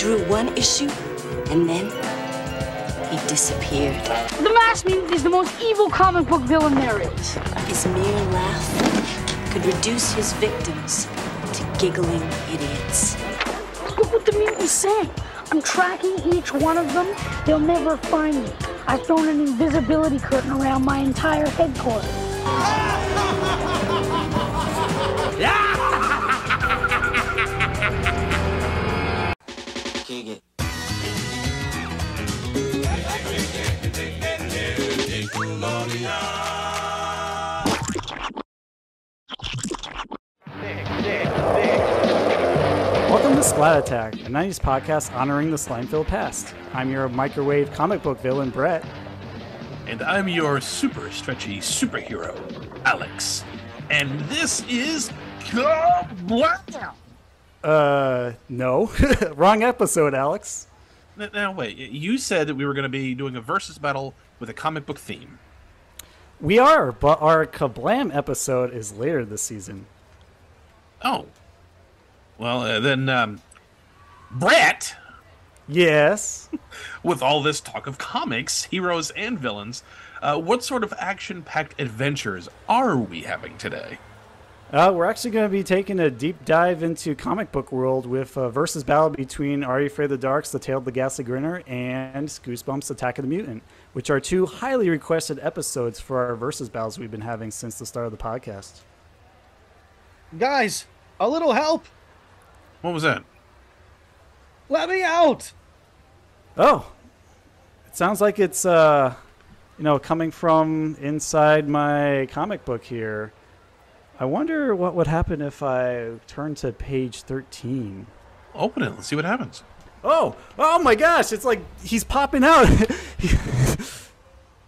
through one issue, and then he disappeared. The Masked Mutant is the most evil comic book villain there is. His mere laugh could reduce his victims to giggling idiots. Look what the mutant's saying. I'm tracking each one of them. They'll never find me. I've thrown an invisibility curtain around my entire headquarters. Kick it. Welcome to Splat Attack, a 90s podcast honoring the slime-filled past. I'm your microwave comic book villain, Brett. And I'm your super stretchy superhero, Alex. And this is Splat. No. Wrong episode, Alex. Now, wait. You said that we were going to be doing a versus battle with a comic book theme. We are, but our Kablam episode is later this season. Oh. Well, then, Brett. Yes? With all this talk of comics, heroes, and villains, what sort of action-packed adventures are we having today? We're actually going to be taking a deep dive into comic book world with a versus battle between Are You Afraid of the Dark's The Tale of the Ghastly Grinner and Goosebumps Attack of the Mutant, which are two highly requested episodes for our versus battles we've been having since the start of the podcast. Guys, a little help. What was that? Let me out. Oh, it sounds like it's, coming from inside my comic book here. I wonder what would happen if I turn to page 13. Open it. Let's see what happens. Oh my gosh. It's like he's popping out.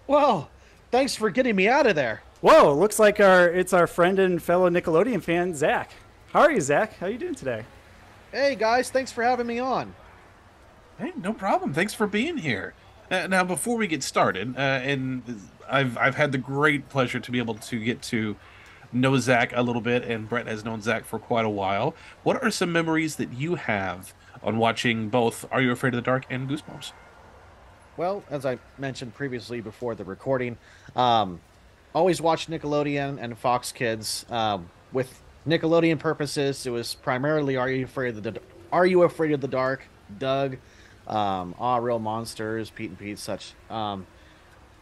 Well, thanks for getting me out of there. Whoa, looks like it's our friend and fellow Nickelodeon fan, Zach. How are you, Zach? How are you doing today? Hey, guys, thanks for having me on. Hey, no problem. Thanks for being here. Now, before we get started, and I've had the great pleasure to be able to get to know Zach a little bit, and Brett has known Zach for quite a while. What are some memories that you have on watching both Are You Afraid of the Dark and Goosebumps? Well, as I mentioned previously before the recording, always watched Nickelodeon and Fox Kids. With Nickelodeon purposes, it was primarily Are You Afraid of the Dark, Doug, Real Monsters, Pete and Pete, such.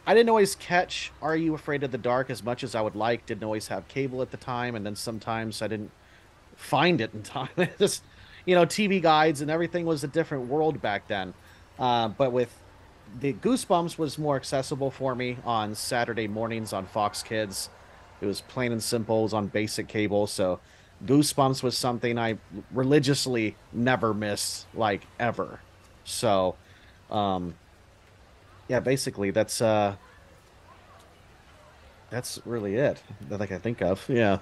I didn't always catch Are You Afraid of the Dark as much as I would like. Didn't always have cable at the time, and then sometimes I didn't find it in time. Just, TV guides and everything was a different world back then. But with the Goosebumps was more accessible for me on Saturday mornings on Fox Kids. It was plain and simple. It was on basic cable, so Goosebumps was something I religiously never missed, like, ever. So, yeah, basically, that's really it that I can think of. Yeah.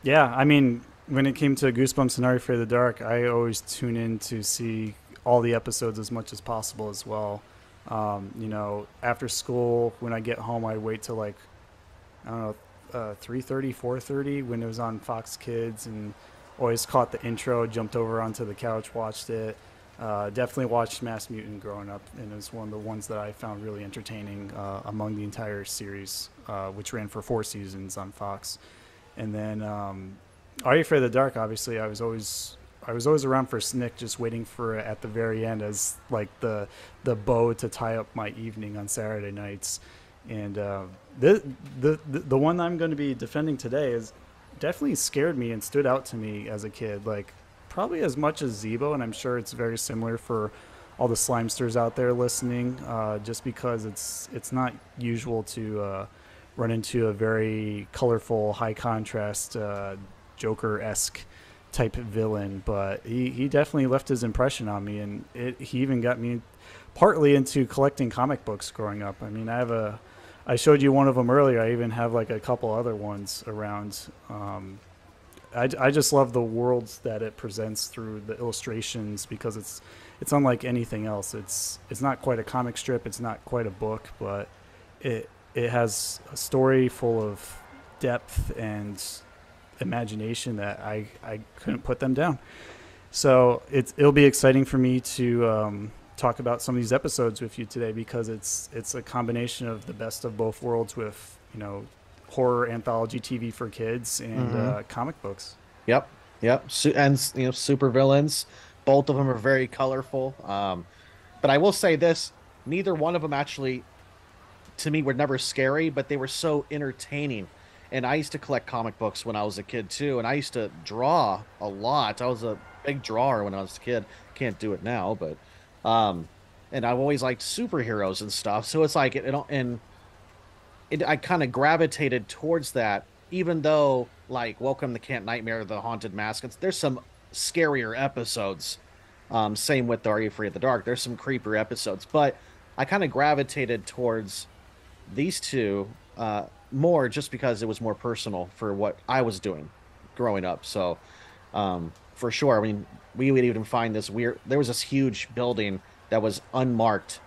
Yeah, I mean, when it came to Goosebumps and Are You Afraid of the Dark, I always tune in to see all the episodes as much as possible as well. After school, when I get home, I wait till 3:30, 4:30 when it was on Fox Kids, and always caught the intro, jumped over onto the couch, watched it. Definitely watched Masked Mutant growing up, and it was one of the ones that I found really entertaining among the entire series, which ran for 4 seasons on Fox. And then Are You Afraid of the Dark? Obviously, I was always around for Snick, just waiting for it at the very end as like the bow to tie up my evening on Saturday nights. And the one I'm going to be defending today is definitely scared me and stood out to me as a kid, like probably as much as Zebo, and I'm sure it's very similar for all the Slimesters out there listening, just because it's not usual to run into a very colorful, high contrast, Joker-esque type villain, but he definitely left his impression on me, and he even got me partly into collecting comic books growing up. I mean, I showed you one of them earlier. I even have like a couple other ones around. I just love the worlds that it presents through the illustrations, because it's unlike anything else. It's not quite a comic strip. It's not quite a book, but it has a story full of depth and imagination that I couldn't put them down. So it'll be exciting for me to talk about some of these episodes with you today, because it's a combination of the best of both worlds with, you know, horror anthology TV for kids and comic books. Yep. And you know, supervillains. Both of them are very colorful. But I will say this: neither one of them actually, to me, were never scary, but they were so entertaining. And I used to collect comic books when I was a kid too, and I used to draw a lot. I was a big drawer when I was a kid. Can't do it now, but and I've always liked superheroes and stuff. So it's like I kind of gravitated towards that, even though like Welcome to Camp Nightmare, The Haunted Mask, there's some scarier episodes. Same with Are You Afraid of the Dark? There's some creepier episodes, but I kind of gravitated towards these two more just because it was more personal for what I was doing growing up. So for sure, I mean, we would even find this weird. There was this huge building that was unmarked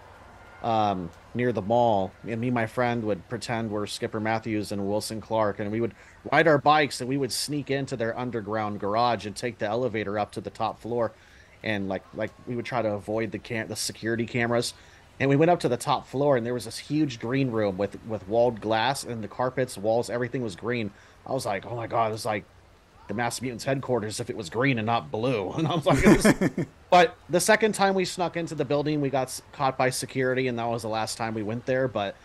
near the mall, and me and my friend would pretend we're Skipper Matthews and Wilson Clark, and we would ride our bikes and we would sneak into their underground garage and take the elevator up to the top floor, and like we would try to avoid the security cameras. And we went up to the top floor, and there was this huge green room with walled glass, and the carpets, walls, everything was green. I was like, oh my god, it's like the Mass Mutants headquarters if it was green and not blue. And I was like, but the second time we snuck into the building, we got caught by security, and that was the last time we went there. But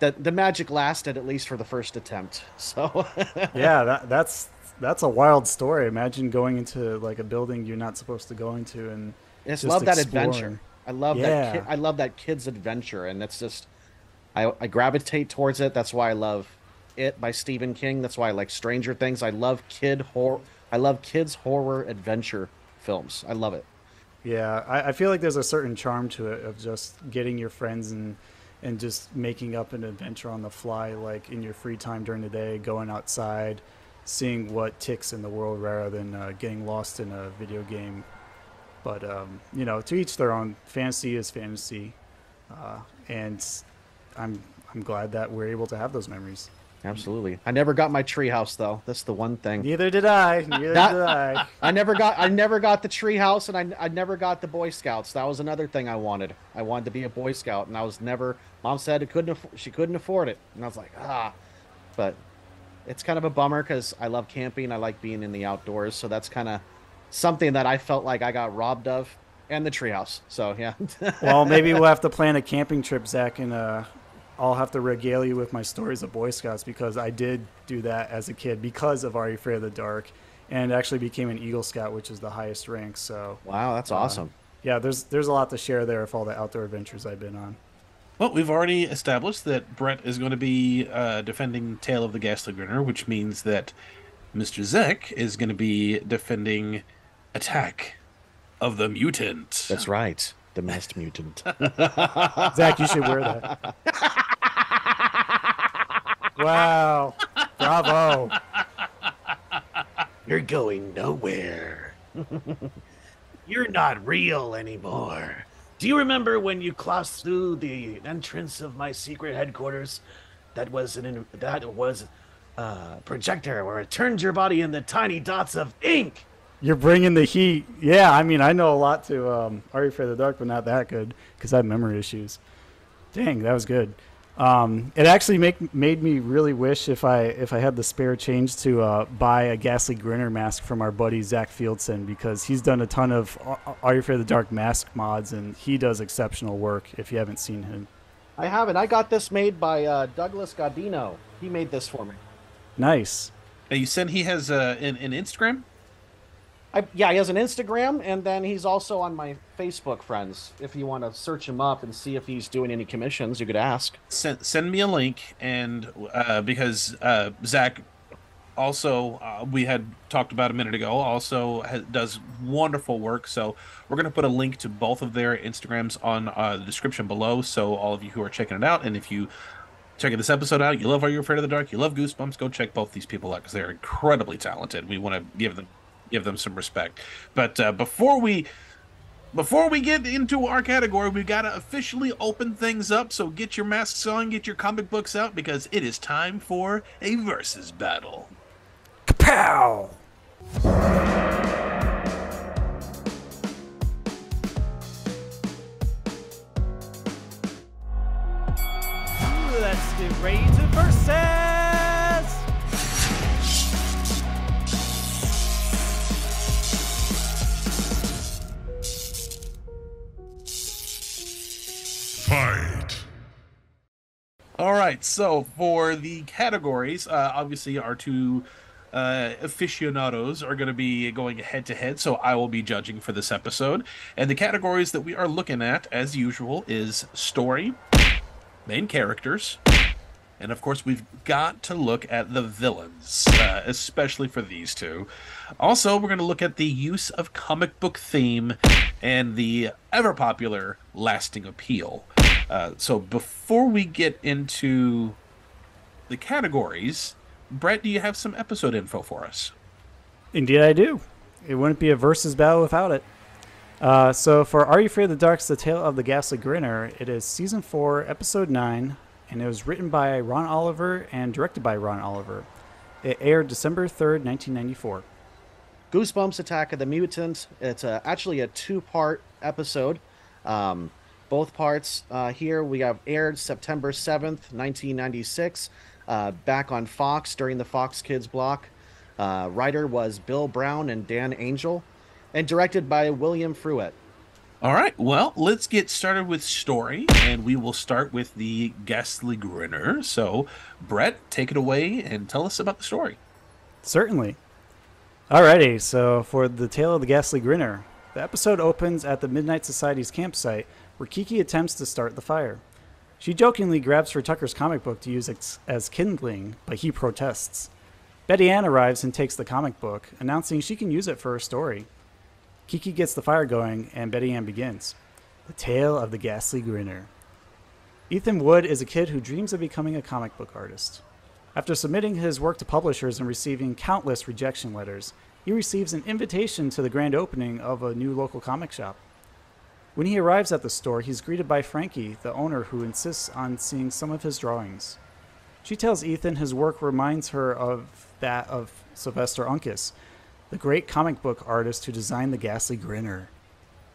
the magic lasted at least for the first attempt. So yeah, that's a wild story. Imagine going into like a building you're not supposed to go into, and just love that adventure. I love yeah. that. I love that kid's adventure, and that's just I gravitate towards it. That's why I love It by Stephen King. That's why I like Stranger Things. I love kids horror adventure films. I love it. Yeah, I feel like there's a certain charm to it of just getting your friends and just making up an adventure on the fly, like in your free time during the day, going outside, seeing what ticks in the world rather than getting lost in a video game. But you know, to each their own. Fantasy is fantasy, and I'm glad that we're able to have those memories. Absolutely. I never got my treehouse though. That's the one thing. Neither did I. I never got the treehouse, and I never got the Boy Scouts. That was another thing I wanted. I wanted to be a Boy Scout, and I was never. Mom said she couldn't afford it, and I was like, But it's kind of a bummer because I love camping. I like being in the outdoors, so that's kind of something that I felt like I got robbed of, and the treehouse. So yeah. Well, maybe we'll have to plan a camping trip, Zach, and I'll have to regale you with my stories of Boy Scouts, because I did do that as a kid because of Are You Afraid of the Dark, and actually became an Eagle Scout, which is the highest rank. So wow, that's awesome. Yeah, there's a lot to share there of all the outdoor adventures I've been on. Well, we've already established that Brett is going to be defending Tale of the Ghastly Grinner, which means that Mr. Zek is going to be defending Attack of the Mutant. That's right. The Masked Mutant. Zach, you should wear that. Wow. Bravo. You're going nowhere. You're not real anymore. Do you remember when you crossed through the entrance of my secret headquarters? That was a projector where it turned your body into tiny dots of ink. You're bringing the heat. Yeah, I mean, I know a lot to Are You Afraid of the Dark, but not that good because I have memory issues. Dang, that was good. It actually made me really wish if I had the spare change to buy a Ghastly Grinner mask from our buddy Zach Fieldson, because he's done a ton of Are You Afraid of the Dark mask mods, and he does exceptional work if you haven't seen him. I haven't. I got this made by Douglas Gaudino. He made this for me. Nice. You said he has an Instagram? Yeah, he has an Instagram, and then he's also on my Facebook friends. If you want to search him up and see if he's doing any commissions, you could ask. Send me a link, and because Zach also, we had talked about a minute ago, also does wonderful work. So we're going to put a link to both of their Instagrams on the description below. So all of you who are checking it out, and if you checking this episode out, you love Are You Afraid of the Dark, you love Goosebumps, go check both these people out because they're incredibly talented. We want to give them some respect. But before we get into our category, we've got to officially open things up. So get your masks on, get your comic books out, because it is time for a versus battle. Kapow! Get ready to versus! Fight! All right, so for the categories, obviously our two aficionados are going to be going head to head, so I will be judging for this episode. And the categories that we are looking at, as usual, is story, main characters, and of course we've got to look at the villains, especially for these two. Also, we're going to look at the use of comic book theme and the ever popular lasting appeal. So before we get into the categories, Brett, do you have some episode info for us? Indeed I do. It wouldn't be a versus battle without it. So for Are You Afraid of the Dark's The Tale of the Ghastly Grinner, it is Season 4, Episode 9, and it was written by Ron Oliver and directed by Ron Oliver. It aired December 3rd, 1994. Goosebumps Attack of the Mutant. It's actually a two-part episode. Both parts here we have aired September 7th, 1996, back on Fox during the Fox Kids block. Writer was Bill Brown and Dan Angel, and directed by William Fruet. All right, well, let's get started with story, and we will start with the Ghastly Grinner. So, Brett, take it away and tell us about the story. Certainly. Alrighty, so for The Tale of the Ghastly Grinner, the episode opens at the Midnight Society's campsite, where Kiki attempts to start the fire. She jokingly grabs for Tucker's comic book to use as kindling, but he protests. Betty Ann arrives and takes the comic book, announcing she can use it for her story. Kiki gets the fire going, and Betty Ann begins. The Tale of the Ghastly Grinner. Ethan Wood is a kid who dreams of becoming a comic book artist. After submitting his work to publishers and receiving countless rejection letters, he receives an invitation to the grand opening of a new local comic shop. When he arrives at the store, he's greeted by Frankie, the owner, who insists on seeing some of his drawings. She tells Ethan his work reminds her of that of Sylvester Uncas, the great comic book artist who designed the Ghastly Grinner.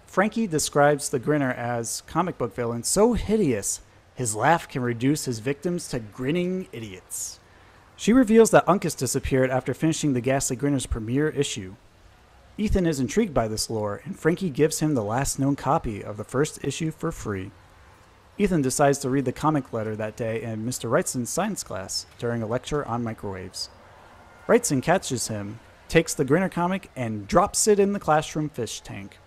Frankie describes the Grinner as comic book villain so hideous, his laugh can reduce his victims to grinning idiots. She reveals that Uncas disappeared after finishing the Ghastly Grinner's premiere issue. Ethan is intrigued by this lore, and Frankie gives him the last known copy of the first issue for free. Ethan decides to read the comic letter that day in Mr. Wrightson's science class during a lecture on microwaves. Wrightson catches him, takes the Grinner comic, and drops it in the classroom fish tank.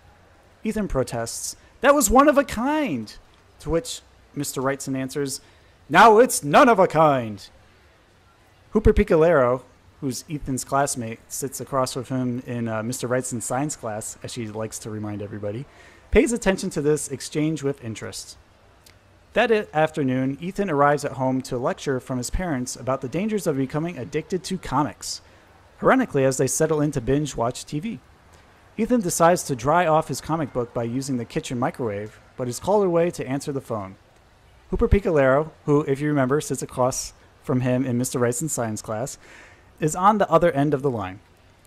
Ethan protests, "That was one of a kind!" To which Mr. Wrightson answers, "Now it's none of a kind!" Hooper Piccolero, who's Ethan's classmate, sits across with him in Mr. Wrightson's science class, as she likes to remind everybody, pays attention to this exchange with interest. That afternoon, Ethan arrives at home to a lecture from his parents about the dangers of becoming addicted to comics. Ironically, as they settle in to binge watch TV. Ethan decides to dry off his comic book by using the kitchen microwave, but is called away to answer the phone. Hooper Piccolero, who, if you remember, sits across from him in Mr. Wrightson's science class, is on the other end of the line.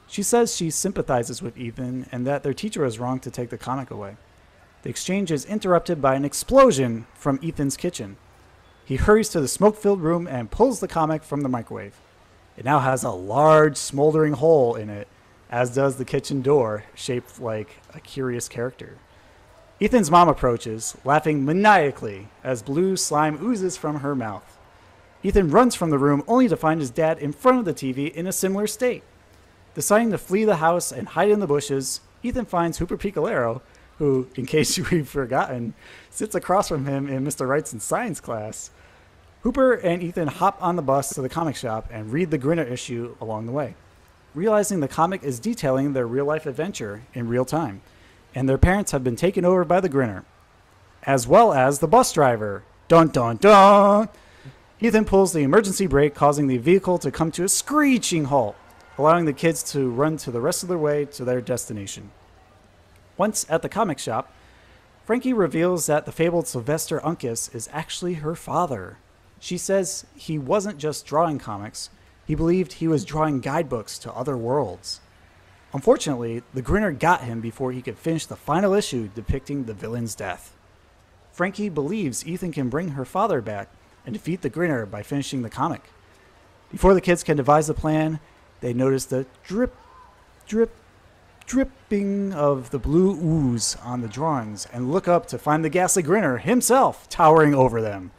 She says she sympathizes with Ethan and that their teacher was wrong to take the comic away. The exchange is interrupted by an explosion from Ethan's kitchen. He hurries to the smoke-filled room and pulls the comic from the microwave. It now has a large smoldering hole in it, as does the kitchen door, shaped like a curious character. Ethan's mom approaches, laughing maniacally as blue slime oozes from her mouth. Ethan runs from the room only to find his dad in front of the TV in a similar state. Deciding to flee the house and hide in the bushes, Ethan finds Hooper Piccolero, who, in case you've forgotten, sits across from him in Mr. Wrightson's science class. Hooper and Ethan hop on the bus to the comic shop and read the Grinner issue along the way, realizing the comic is detailing their real-life adventure in real time, and their parents have been taken over by the Grinner, as well as the bus driver. Dun dun dun! Ethan pulls the emergency brake, causing the vehicle to come to a screeching halt, allowing the kids to run to the rest of their way to their destination. Once at the comic shop, Frankie reveals that the fabled Sylvester Uncas is actually her father. She says he wasn't just drawing comics, he believed he was drawing guidebooks to other worlds. Unfortunately, the Grinner got him before he could finish the final issue depicting the villain's death. Frankie believes Ethan can bring her father back, and defeat the Grinner by finishing the comic. Before the kids can devise a plan, they notice the drip, drip, dripping of the blue ooze on the drawings and look up to find the Ghastly Grinner himself towering over them.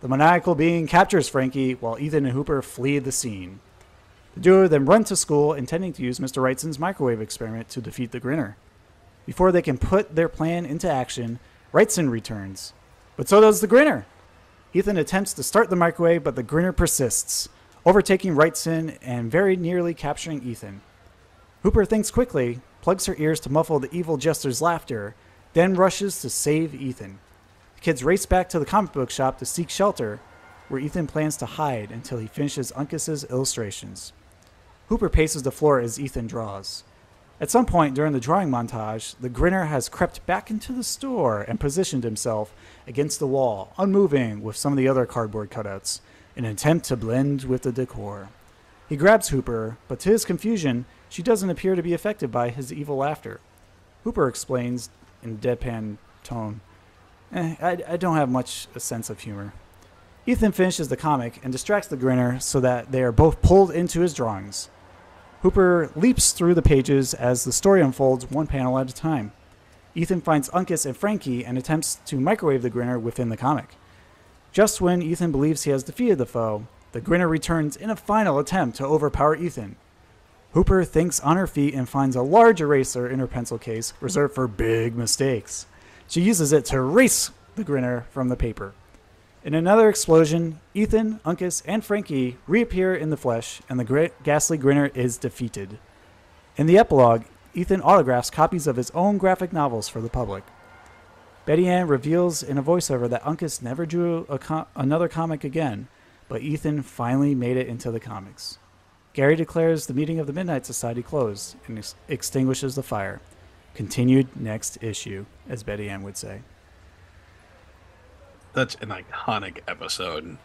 The maniacal being captures Frankie while Ethan and Hooper flee the scene. The duo then run to school intending to use Mr. Wrightson's microwave experiment to defeat the Grinner. Before they can put their plan into action, Wrightson returns. But so does the Grinner. Ethan attempts to start the microwave, but the Grinner persists, overtaking Wrightson and very nearly capturing Ethan. Hooper thinks quickly, plugs her ears to muffle the evil jester's laughter, then rushes to save Ethan. The kids race back to the comic book shop to seek shelter, where Ethan plans to hide until he finishes Uncas's illustrations. Hooper paces the floor as Ethan draws. At some point during the drawing montage, the Grinner has crept back into the store and positioned himself against the wall, unmoving with some of the other cardboard cutouts, in an attempt to blend with the decor. He grabs Hooper, but to his confusion, she doesn't appear to be affected by his evil laughter. Hooper explains in deadpan tone, I don't have much a sense of humor. Ethan finishes the comic and distracts the Grinner so that they are both pulled into his drawings. Hooper leaps through the pages as the story unfolds one panel at a time. Ethan finds Uncas and Frankie and attempts to microwave the Grinner within the comic. Just when Ethan believes he has defeated the foe, the Grinner returns in a final attempt to overpower Ethan. Hooper thinks on her feet and finds a large eraser in her pencil case reserved for big mistakes. She uses it to erase the Grinner from the paper. In another explosion, Ethan, Uncas, and Frankie reappear in the flesh, and the Ghastly Grinner is defeated. In the epilogue, Ethan autographs copies of his own graphic novels for the public. Betty Ann reveals in a voiceover that Uncas never drew another comic again, but Ethan finally made it into the comics. Gary declares the meeting of the Midnight Society closed and extinguishes the fire. Continued next issue, as Betty Ann would say. Such an iconic episode.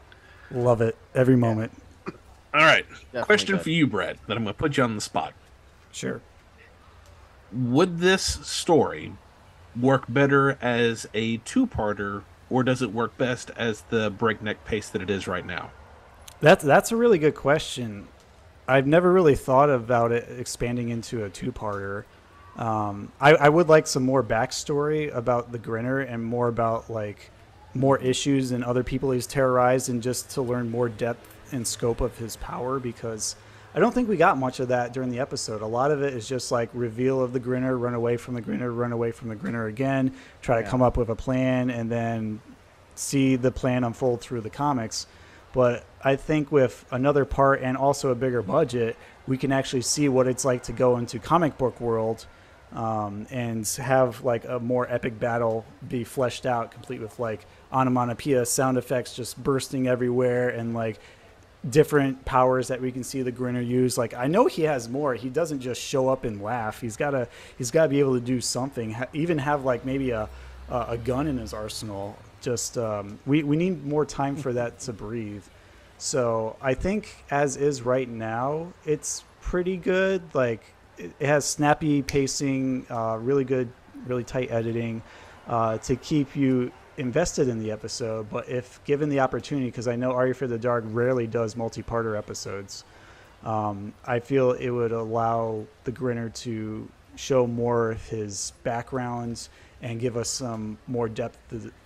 Love it. Every moment. All right. Definitely Question good. for you, Brett, that I'm going to put you on the spot. Sure. Would this story work better as a two-parter, or does it work best as the breakneck pace that it is right now? That's a really good question. I've never really thought about it expanding into a two-parter. I would like some more backstory about the Grinner and more about like more issues and other people he's terrorized, and just to learn more depth and scope of his power, because I don't think we got much of that during the episode. A lot of it is just like reveal of the Grinner, run away from the Grinner, run away from the Grinner again, try to come up with a plan, and then see the plan unfold through the comics. But I think with another part and also a bigger budget, we can actually see what it's like to go into comic book world and have like a more epic battle be fleshed out, complete with like onomatopoeia sound effects just bursting everywhere, and like different powers that we can see the Grinner use. Like, I know he has more. He doesn't just show up and laugh. He's got to be able to do something. Even have like maybe a gun in his arsenal. Just we need more time for that to breathe. So I think as is right now, it's pretty good. Like, it has snappy pacing, really good, really tight editing to keep you invested in the episode. But if given the opportunity, because I know Are You Afraid of the Dark rarely does multi-parter episodes, I feel it would allow the Grinner to show more of his backgrounds and give us some more depth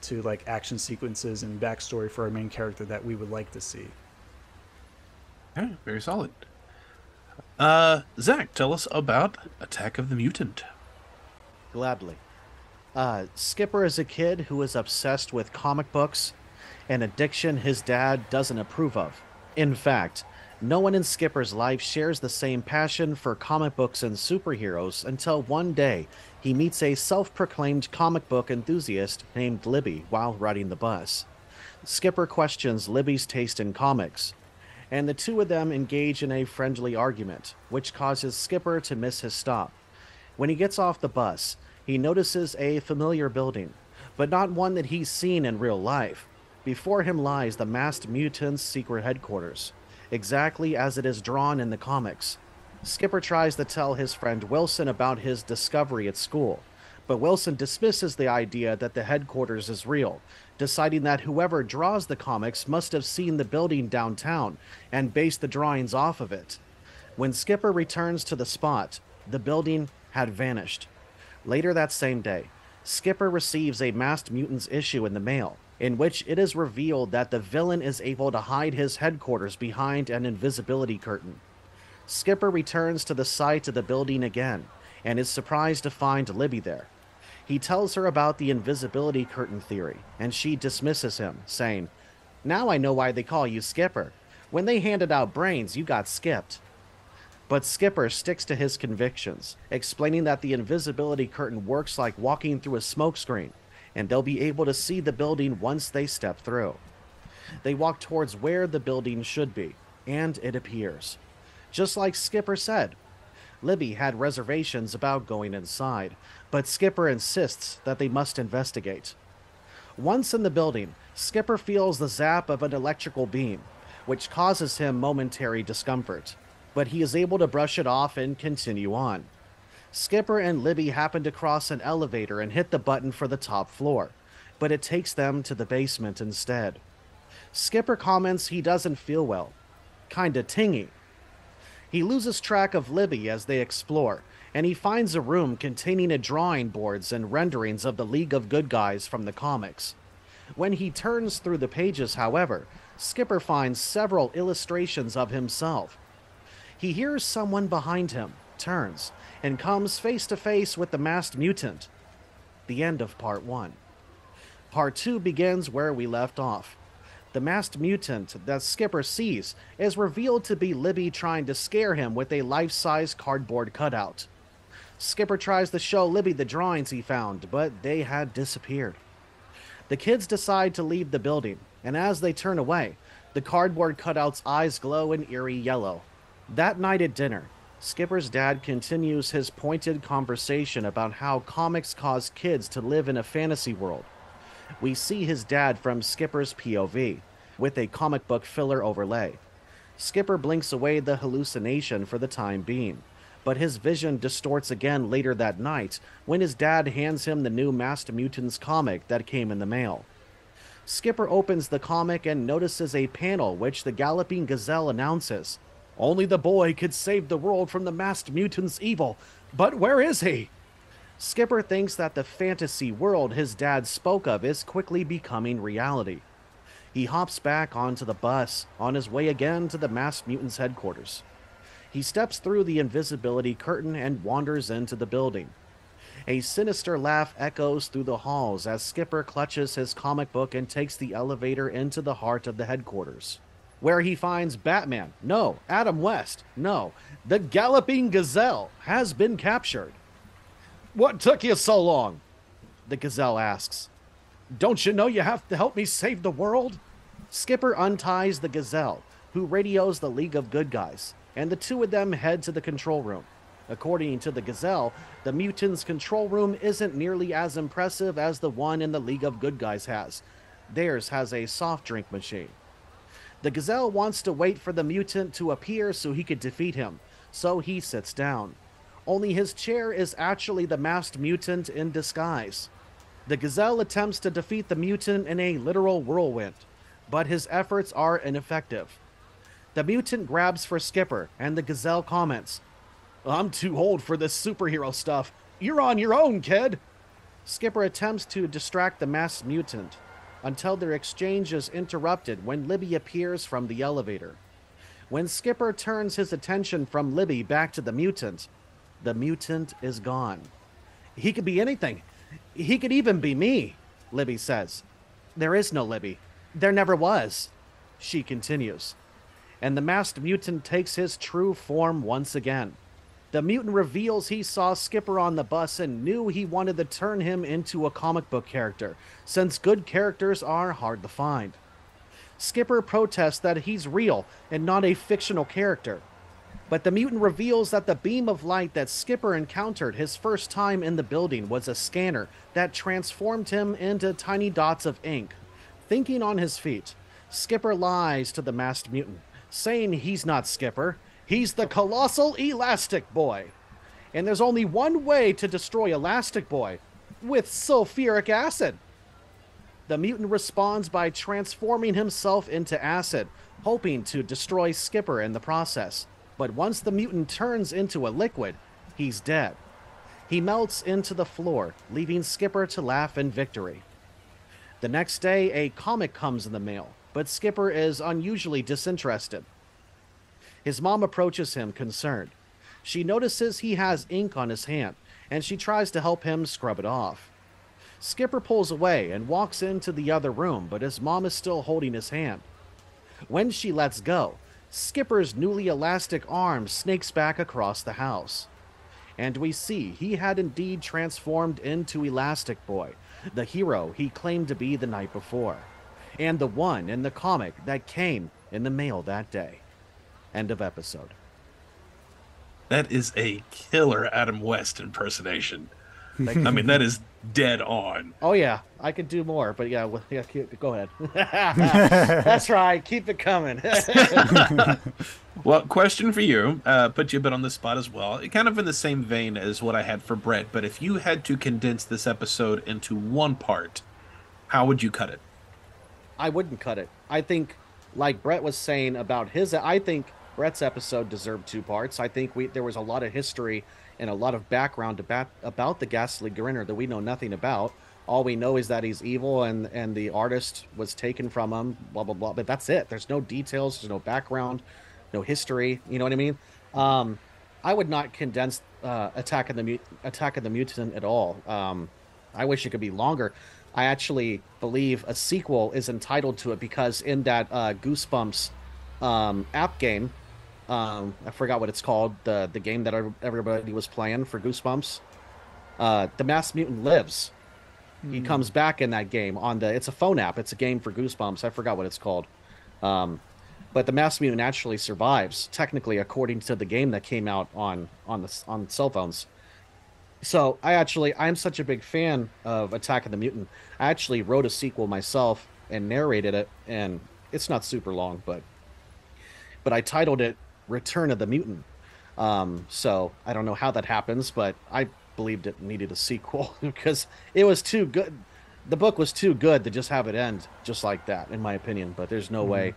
to like action sequences and backstory for our main character that we would like to see. Yeah, very solid. Zach, tell us about Attack of the Mutant. Gladly. Skipper is a kid who is obsessed with comic books, an addiction his dad doesn't approve of. In fact, no one in Skipper's life shares the same passion for comic books and superheroes until one day he meets a self-proclaimed comic book enthusiast named Libby while riding the bus. Skipper questions Libby's taste in comics, and the two of them engage in a friendly argument, which causes Skipper to miss his stop. When he gets off the bus, he notices a familiar building, but not one that he's seen in real life. Before him lies the masked mutants' secret headquarters, exactly as it is drawn in the comics. Skipper tries to tell his friend Wilson about his discovery at school, But Wilson dismisses the idea that the headquarters is real, deciding that whoever draws the comics must have seen the building downtown and based the drawings off of it. When Skipper returns to the spot, the building had vanished. Later that same day, Skipper receives a Masked Mutants issue in the mail, in which it is revealed that the villain is able to hide his headquarters behind an invisibility curtain. Skipper returns to the site of the building again, and is surprised to find Libby there. He tells her about the invisibility curtain theory, and she dismisses him, saying, "Now I know why they call you Skipper. When they handed out brains, you got skipped." But Skipper sticks to his convictions, explaining that the invisibility curtain works like walking through a smokescreen, and they'll be able to see the building once they step through. They walk towards where the building should be, and it appears. Just like Skipper said, Libby had reservations about going inside, but Skipper insists that they must investigate. Once in the building, Skipper feels the zap of an electrical beam, which causes him momentary discomfort, but he is able to brush it off and continue on. Skipper and Libby happen to cross an elevator and hit the button for the top floor, but it takes them to the basement instead. Skipper comments he doesn't feel well, kinda tingy. He loses track of Libby as they explore, and he finds a room containing a drawing boards and renderings of the League of Good Guys from the comics. When he turns through the pages, however, Skipper finds several illustrations of himself. He hears someone behind him, turns, and comes face to face with the Masked Mutant. The end of Part 1. Part 2 begins where we left off. The Masked Mutant that Skipper sees is revealed to be Libby trying to scare him with a life-size cardboard cutout. Skipper tries to show Libby the drawings he found, but they had disappeared. The kids decide to leave the building, and as they turn away, the cardboard cutout's eyes glow an eerie yellow. That night at dinner, Skipper's dad continues his pointed conversation about how comics cause kids to live in a fantasy world. We see his dad from Skipper's POV, with a comic book filler overlay. Skipper blinks away the hallucination for the time being, but his vision distorts again later that night when his dad hands him the new Masked Mutants comic that came in the mail. Skipper opens the comic and notices a panel which the Galloping Gazelle announces, "Only the boy could save the world from the Masked Mutants' evil, but where is he?" Skipper thinks that the fantasy world his dad spoke of is quickly becoming reality. He hops back onto the bus, on his way again to the Masked Mutants headquarters. He steps through the invisibility curtain and wanders into the building. A sinister laugh echoes through the halls as Skipper clutches his comic book and takes the elevator into the heart of the headquarters, where he finds Batman, no, Adam West, no, the Galloping Gazelle has been captured. "What took you so long?" the Gazelle asks. "Don't you know you have to help me save the world?" Skipper unties the Gazelle, who radios the League of Good Guys, and the two of them head to the control room. According to the Gazelle, the mutants' control room isn't nearly as impressive as the one in the League of Good Guys has. Theirs has a soft drink machine. The Gazelle wants to wait for the mutant to appear so he could defeat him, so he sits down. Only his chair is actually the Masked Mutant in disguise. The Gazelle attempts to defeat the mutant in a literal whirlwind, but his efforts are ineffective. The mutant grabs for Skipper, and the Gazelle comments, "I'm too old for this superhero stuff. You're on your own, kid." Skipper attempts to distract the Masked Mutant, until their exchange is interrupted when Libby appears from the elevator. When Skipper turns his attention from Libby back to the mutant is gone. "He could be anything. He could even be me," Libby says. "There is no Libby. There never was," she continues. And the Masked Mutant takes his true form once again. The mutant reveals he saw Skipper on the bus and knew he wanted to turn him into a comic book character, since good characters are hard to find. Skipper protests that he's real and not a fictional character. But the mutant reveals that the beam of light that Skipper encountered his first time in the building was a scanner that transformed him into tiny dots of ink. Thinking on his feet, Skipper lies to the Masked Mutant, saying he's not Skipper, he's the colossal Elastic Boy. And there's only one way to destroy Elastic Boy, with sulfuric acid. The mutant responds by transforming himself into acid, hoping to destroy Skipper in the process. But once the mutant turns into a liquid, he's dead. He melts into the floor, leaving Skipper to laugh in victory. The next day, a comic comes in the mail, but Skipper is unusually disinterested. His mom approaches him, concerned. She notices he has ink on his hand, and she tries to help him scrub it off. Skipper pulls away and walks into the other room, but his mom is still holding his hand. When she lets go, Skipper's newly elastic arm snakes back across the house. And we see he had indeed transformed into Elastic Boy, the hero he claimed to be the night before, and the one in the comic that came in the mail that day. End of episode. That is a killer Adam West impersonation. I mean, that is dead on. Oh yeah, I could do more, but yeah, go ahead. That's right, keep it coming. Well, question for you, put you a bit on the spot as well. Kind of in the same vein as what I had for Brett, but if you had to condense this episode into one part, how would you cut it? I wouldn't cut it. I think, like Brett was saying about his, I think Brett's episode deserved 2 parts. I think there was a lot of history and a lot of background about the Ghastly Grinner that we know nothing about. All we know is that he's evil and the artist was taken from him, blah, blah, blah. But that's it. There's no details. There's no background, no history. You know what I mean? I would not condense Attack of the Mutant at all. I wish it could be longer. I actually believe a sequel is entitled to it because in that Goosebumps app game, I forgot what it's called, the game that everybody was playing for Goosebumps. The Masked Mutant lives. He comes back in that game it's a phone app. It's a game for Goosebumps. I forgot what it's called. But the Masked Mutant actually survives, technically, according to the game that came out on cell phones. So I'm such a big fan of Attack of the Mutant. I actually wrote a sequel myself and narrated it, and it's not super long, but I titled it Return of the Mutant. So I don't know how that happens, but I believed it needed a sequel because it was too good. The book was too good to just have it end just like that, in my opinion. But there's no way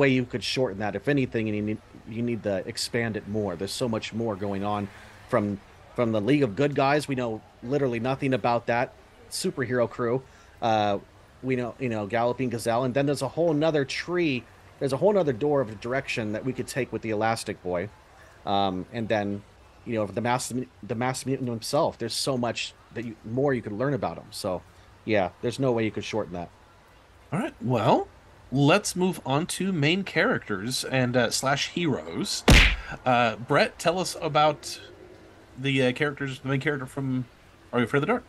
you could shorten that. If anything, you need to expand it more. There's so much more going on from the League of Good Guys. We know literally nothing about that superhero crew. We know Galloping Gazelle, and then there's a whole nother tree. There's a whole other door of direction that we could take with the Elastic Boy. And then, the Masked Mutant himself, there's so much more you could learn about him. So, yeah, there's no way you could shorten that. All right, well, let's move on to main characters and / heroes. Brett, tell us about the main character from Are You Afraid of the Dark?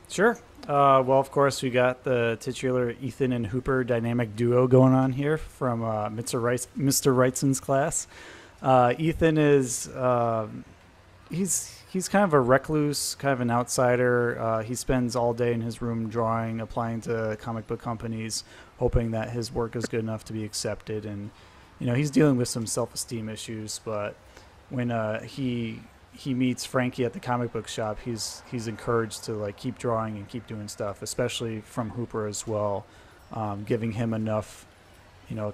Sure. Well, of course, we got the titular Ethan and Hooper dynamic duo going on here from Mr. Wrightson's class. Ethan is he's kind of a recluse, kind of an outsider. He spends all day in his room drawing, applying to comic book companies, hoping that his work is good enough to be accepted. And he's dealing with some self-esteem issues. But when he meets Frankie at the comic book shop, he's encouraged to keep drawing and keep doing stuff, especially from Hooper as well, giving him enough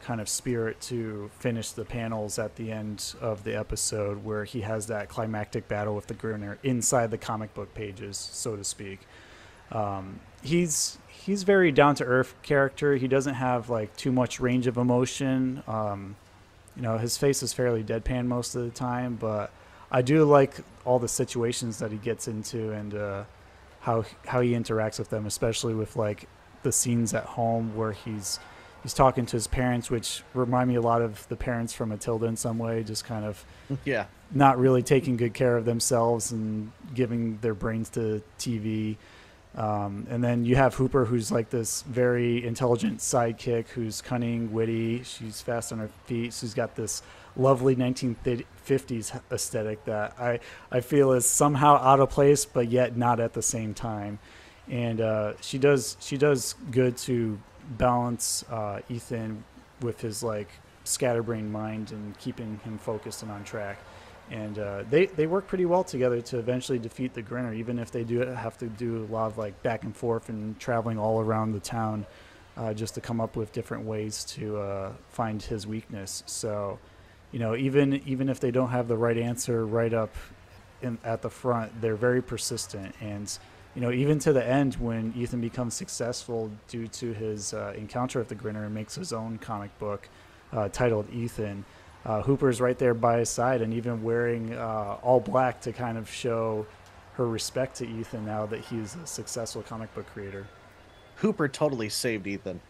kind of spirit to finish the panels at the end of the episode where he has that climactic battle with the Grinner inside the comic book pages, so to speak. He's very down-to-earth character. He doesn't have too much range of emotion. His face is fairly deadpan most of the time, but I do like all the situations that he gets into and how he interacts with them, especially with the scenes at home where he's talking to his parents, which remind me a lot of the parents from Matilda in some way, just kind of not really taking good care of themselves and giving their brains to TV. And then you have Hooper, who's this very intelligent sidekick who's cunning, witty. She's fast on her feet. She's got this lovely 1950s aesthetic that I feel is somehow out of place, but yet not at the same time. And she does good to balance Ethan with his scatterbrained mind and keeping him focused and on track. And they work pretty well together to eventually defeat the Grinner, even if they do have to do a lot of like back and forth and traveling all around the town just to come up with different ways to find his weakness. So, even if they don't have the right answer right up at the front, they're very persistent. And even to the end, when Ethan becomes successful due to his encounter with the Grinner and makes his own comic book titled Ethan, Hooper's right there by his side, and even wearing all black to kind of show her respect to Ethan now that he's a successful comic book creator. Hooper totally saved Ethan.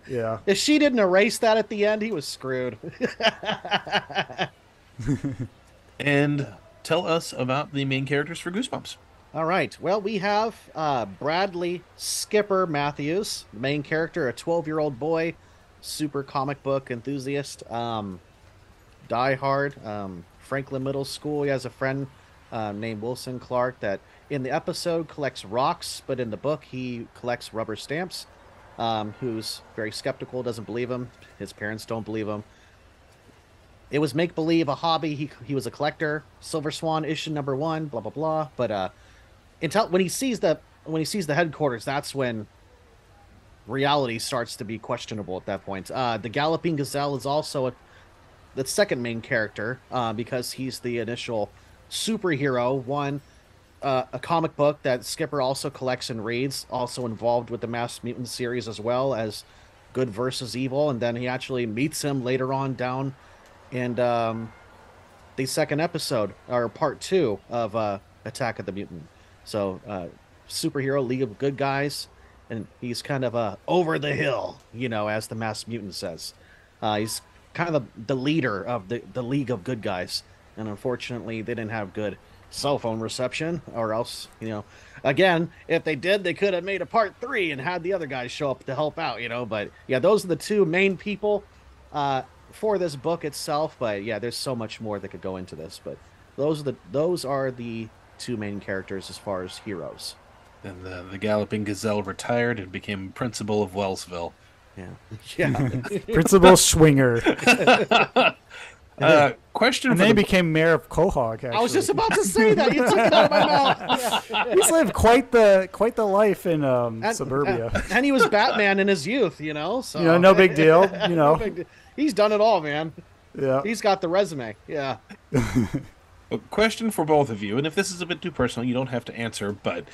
Yeah. If she didn't erase that at the end, he was screwed. And tell us about the main characters for Goosebumps. All right. Well, we have Bradley Skipper Matthews, the main character, a 12-year-old boy, super comic book enthusiast, diehard, Franklin Middle School. He has a friend named Wilson Clark that in the episode collects rocks, but in the book he collects rubber stamps, who's very skeptical, doesn't believe him. His parents don't believe him. It was make-believe, a hobby. He was a collector. Silver Swan issue number 1, blah, blah, blah. But when he sees the headquarters, that's when reality starts to be questionable at that point. The Galloping Gazelle is also the second main character because he's the initial superhero. A comic book that Skipper also collects and reads, also involved with the Mass Mutant series as well as Good versus Evil, and then he actually meets him later on down in the second episode, or part 2 of Attack of the Mutant. So superhero, League of Good Guys, and he's kind of over the hill, as the Mass Mutant says. He's kind of the leader of the League of Good Guys, and unfortunately they didn't have good cell phone reception, or else, again, if they did, they could have made a part 3 and had the other guys show up to help out, but yeah, those are the two main people for this book itself. But yeah, there's so much more that could go into this, but those are the two main characters as far as heroes. And the Galloping Gazelle retired and became principal of Wellsville. Yeah. Principal Schwinger. Question and for then he became mayor of Quahog, actually. I was just about to say that. You took it out of my mouth. He's lived quite the life in suburbia. And he was Batman in his youth, so no big deal. No big deal. He's done it all, man. Yeah. He's got the resume. Yeah. A question for both of you, and if this is a bit too personal, you don't have to answer, but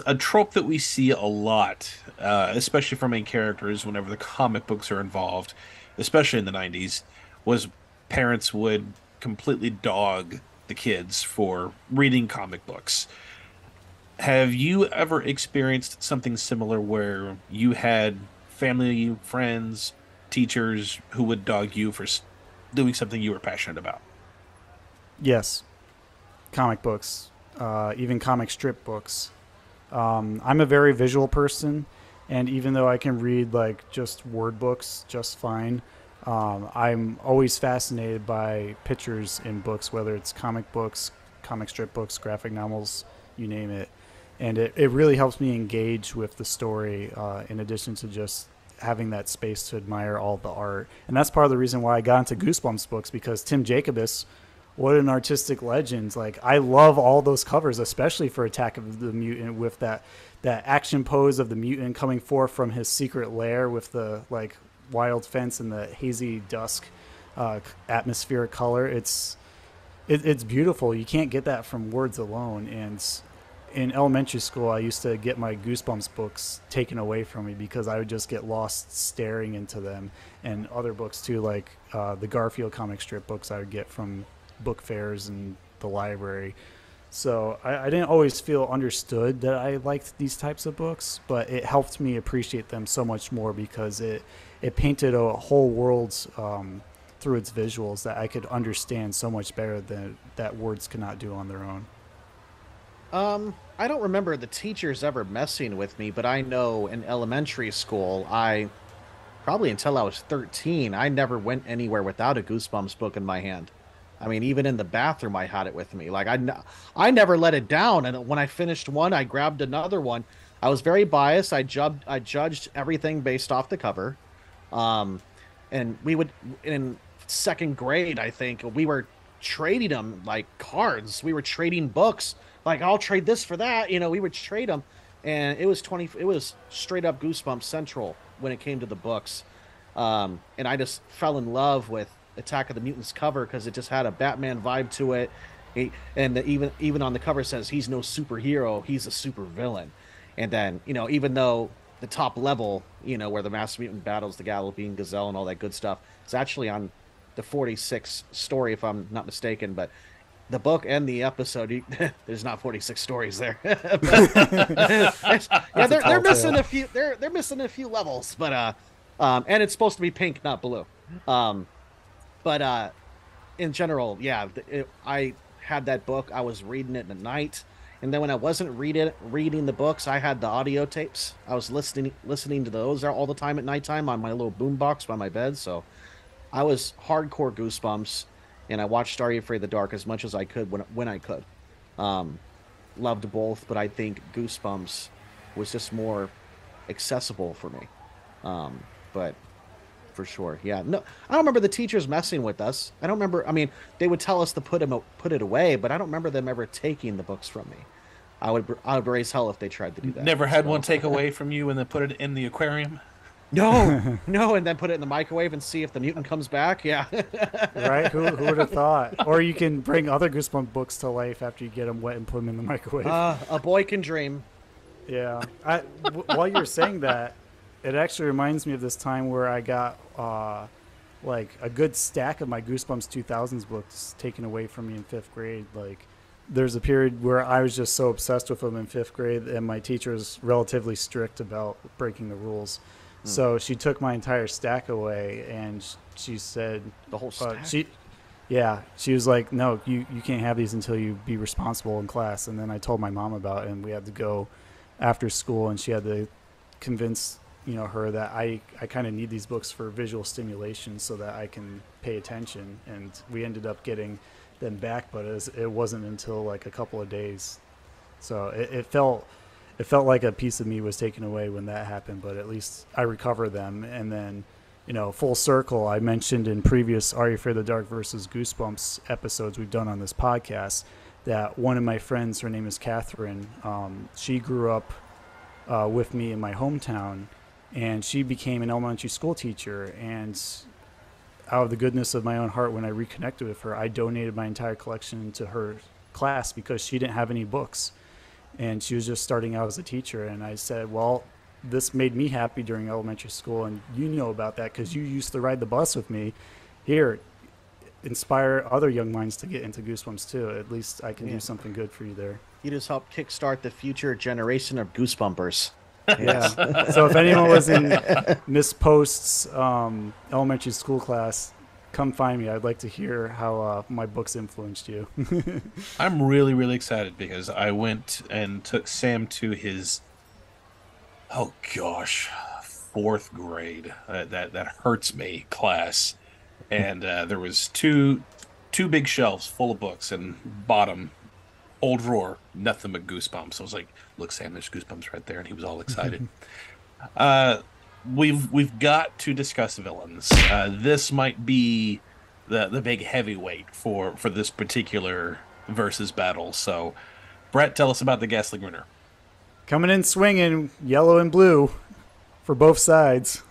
a trope that we see a lot, especially for main characters whenever the comic books are involved, especially in the 90s, was parents would completely dog the kids for reading comic books. Have you ever experienced something similar where you had family, friends, teachers who would dog you for doing something you were passionate about? Yes. Comic books, even comic strip books. I'm a very visual person, and even though I can read just word books just fine, I'm always fascinated by pictures in books, whether it's comic books, comic strip books, graphic novels, you name it. And it really helps me engage with the story in addition to just having that space to admire all the art. And that's part of the reason why I got into Goosebumps books, because Tim Jacobus, what an artistic legend. I love all those covers, especially for Attack of the Mutant, with that action pose of the mutant coming forth from his secret lair with the wild fence and the hazy dusk atmospheric color. It's beautiful. You can't get that from words alone. And in elementary school, I used to get my Goosebumps books taken away from me because I would just get lost staring into them, and other books too, like the Garfield comic strip books I would get from book fairs and the library. So I didn't always feel understood that I liked these types of books, but it helped me appreciate them so much more because it painted a whole world through its visuals that I could understand so much better than that words could not do on their own. I don't remember the teachers ever messing with me, but I know in elementary school, probably until I was 13, I never went anywhere without a Goosebumps book in my hand. I mean, even in the bathroom, I had it with me. I never let it down. And when I finished one, I grabbed another one. I was very biased. I judged everything based off the cover. And we would, in second grade, I think, we were trading them like cards. We were trading books. Like, I'll trade this for that. We would trade them, and it was straight up Goosebumps Central when it came to the books. And I just fell in love with Attack of the Mutants cover because it just had a Batman vibe to it. Even on the cover says he's no superhero, he's a supervillain. And then, even though the top level, where the Mass Mutant battles the Galloping Gazelle and all that good stuff, it's actually on the 46th story, if I'm not mistaken. But the book and the episode, there's not 46 stories there. They're missing a few. They're missing a few levels, but and it's supposed to be pink, not blue. But in general, I had that book. I was reading it at night, and then when I wasn't reading the books, I had the audio tapes. I was listening to those all the time at nighttime on my little boombox by my bed. So I was hardcore Goosebumps, and I watched Are You Afraid of the Dark as much as I could when I could. Loved both, but I think Goosebumps was just more accessible for me. But for sure, yeah. No, I don't remember the teachers messing with us. I don't remember. I mean, they would tell us to put it away, but I don't remember them ever taking the books from me. I would raise hell if they tried to do that. Never had one take away from you and then put it in the aquarium? No, and then put it in the microwave and see if the mutant comes back. Yeah. Right? Who would have thought? Or you can bring other Goosebumps books to life after you get them wet and put them in the microwave. A boy can dream. Yeah. While you were saying that, it actually reminds me of this time where I got like a good stack of my Goosebumps 2000s books taken away from me in 5th grade. Like, there's a period where I was just so obsessed with them in 5th grade, and my teacher was relatively strict about breaking the rules. So she took my entire stack away, and she said the whole stack. She was like, "No, you can't have these until you be responsible in class." And then I told my mom about it, and we had to go after school, and she had to convince her that I kind of need these books for visual stimulation so that I can pay attention. And we ended up getting them back, but it wasn't until like a couple of days. So it felt like a piece of me was taken away when that happened, but at least I recovered them. And then, full circle, I mentioned in previous Are You Afraid of the Dark versus Goosebumps episodes we've done on this podcast that one of my friends, her name is Catherine, she grew up with me in my hometown, and she became an elementary school teacher. And out of the goodness of my own heart, when I reconnected with her, I donated my entire collection to her class because she didn't have any books. And she was just starting out as a teacher. And I said, well, this made me happy during elementary school, and you know about that because you used to ride the bus with me. Here, inspire other young minds to get into Goosebumps too. At least I can do something good for you there. You just helped kickstart the future generation of Goosebumpers. Yeah. So if anyone was in Miss Post's elementary school class, come find me. I'd like to hear how my books influenced you. I'm really, really excited because I went and took Sam to his, 4th grade. That hurts me class, and there was two big shelves full of books, and bottom old drawer, nothing but Goosebumps. I was like, "Look, Sam, there's Goosebumps right there," and he was all excited. We've got to discuss villains. This might be the big heavyweight for this particular versus battle. So, Brett, tell us about the Ghastly Grinner. Coming in swinging, yellow and blue for both sides.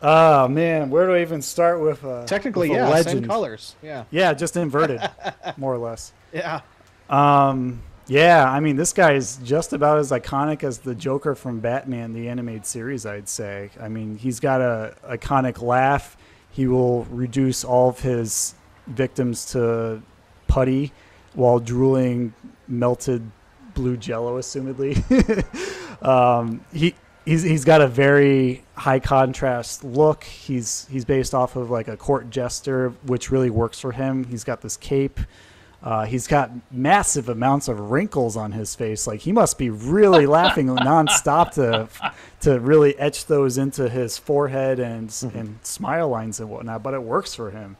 Oh, man, where do I even start with technically, with same colors. Yeah, just inverted, more or less. Yeah. Yeah, I mean, this guy is just about as iconic as the Joker from Batman, the animated series, I'd say. I mean, he's got a iconic laugh. He will reduce all of his victims to putty while drooling melted blue jello, assumedly. He's got a very high contrast look. He's based off of like a court jester, which really works for him. He's got this cape. He's got massive amounts of wrinkles on his face. Like, he must be really laughing nonstop to really etch those into his forehead and smile lines and whatnot. But it works for him,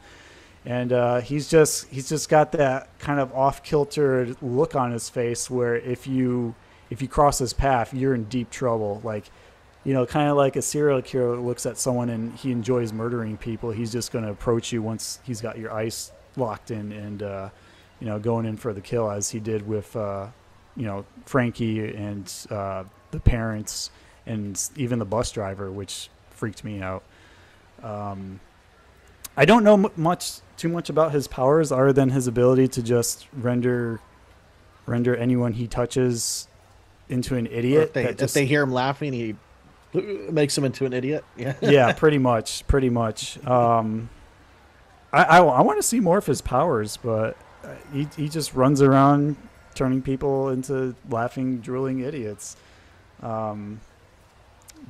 and he's just got that kind of off-kilter look on his face where if you cross his path, you're in deep trouble. Like, kind of like a serial killer looks at someone and he enjoys murdering people. He's just going to approach you once he's got your ice locked in and, going in for the kill, as he did with, Frankie and the parents and even the bus driver, which freaked me out. I don't know too much about his powers other than his ability to just render anyone he touches into an idiot. If they hear him laughing, he makes them into an idiot. Yeah. Yeah, pretty much. I want to see more of his powers, but he just runs around turning people into laughing, drooling idiots.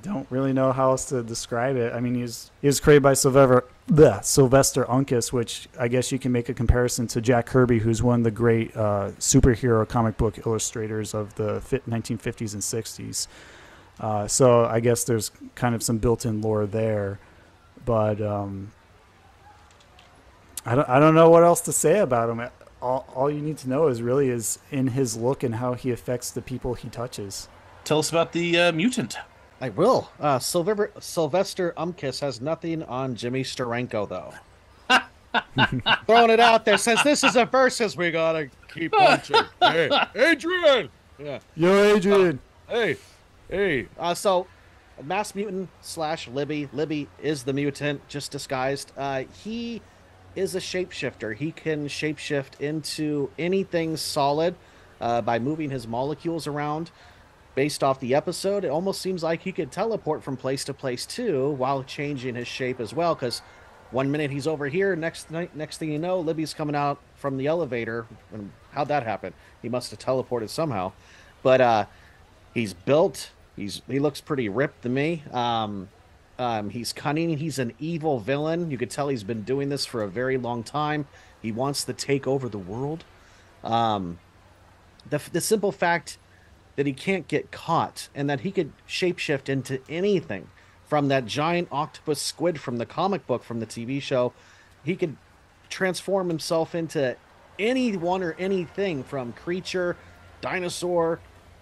Don't really know how else to describe it. I mean, he was created by Sylvester Uncas, which I guess you can make a comparison to Jack Kirby, who's one of the great superhero comic book illustrators of the 1950s and 60s. So I guess there's kind of some built-in lore there, but I don't know what else to say about him. All you need to know is in his look and how he affects the people he touches. Tell us about the mutant. I will. Sylvester Uncas has nothing on Jimmy Steranko, though. Throwing it out there, says this is a versus. We gotta keep punching. Hey, Adrian. Yeah. Yo, Adrian. Hey. So, Mass Mutant / Libby. Libby is the mutant, just disguised. He is a shapeshifter. He can shapeshift into anything solid by moving his molecules around. Based off the episode, it almost seems like he could teleport from place to place too, while changing his shape as well. Because one minute he's over here, next thing you know, Libby's coming out from the elevator. And how'd that happen? He must have teleported somehow. But he's built. He looks pretty ripped to me. He's cunning. He's an evil villain. You could tell he's been doing this for a very long time. He wants to take over the world. The simple fact that he can't get caught and that he could shapeshift into anything, from that giant octopus squid from the comic book, from the TV show. He could transform himself into anyone or anything, from creature, dinosaur,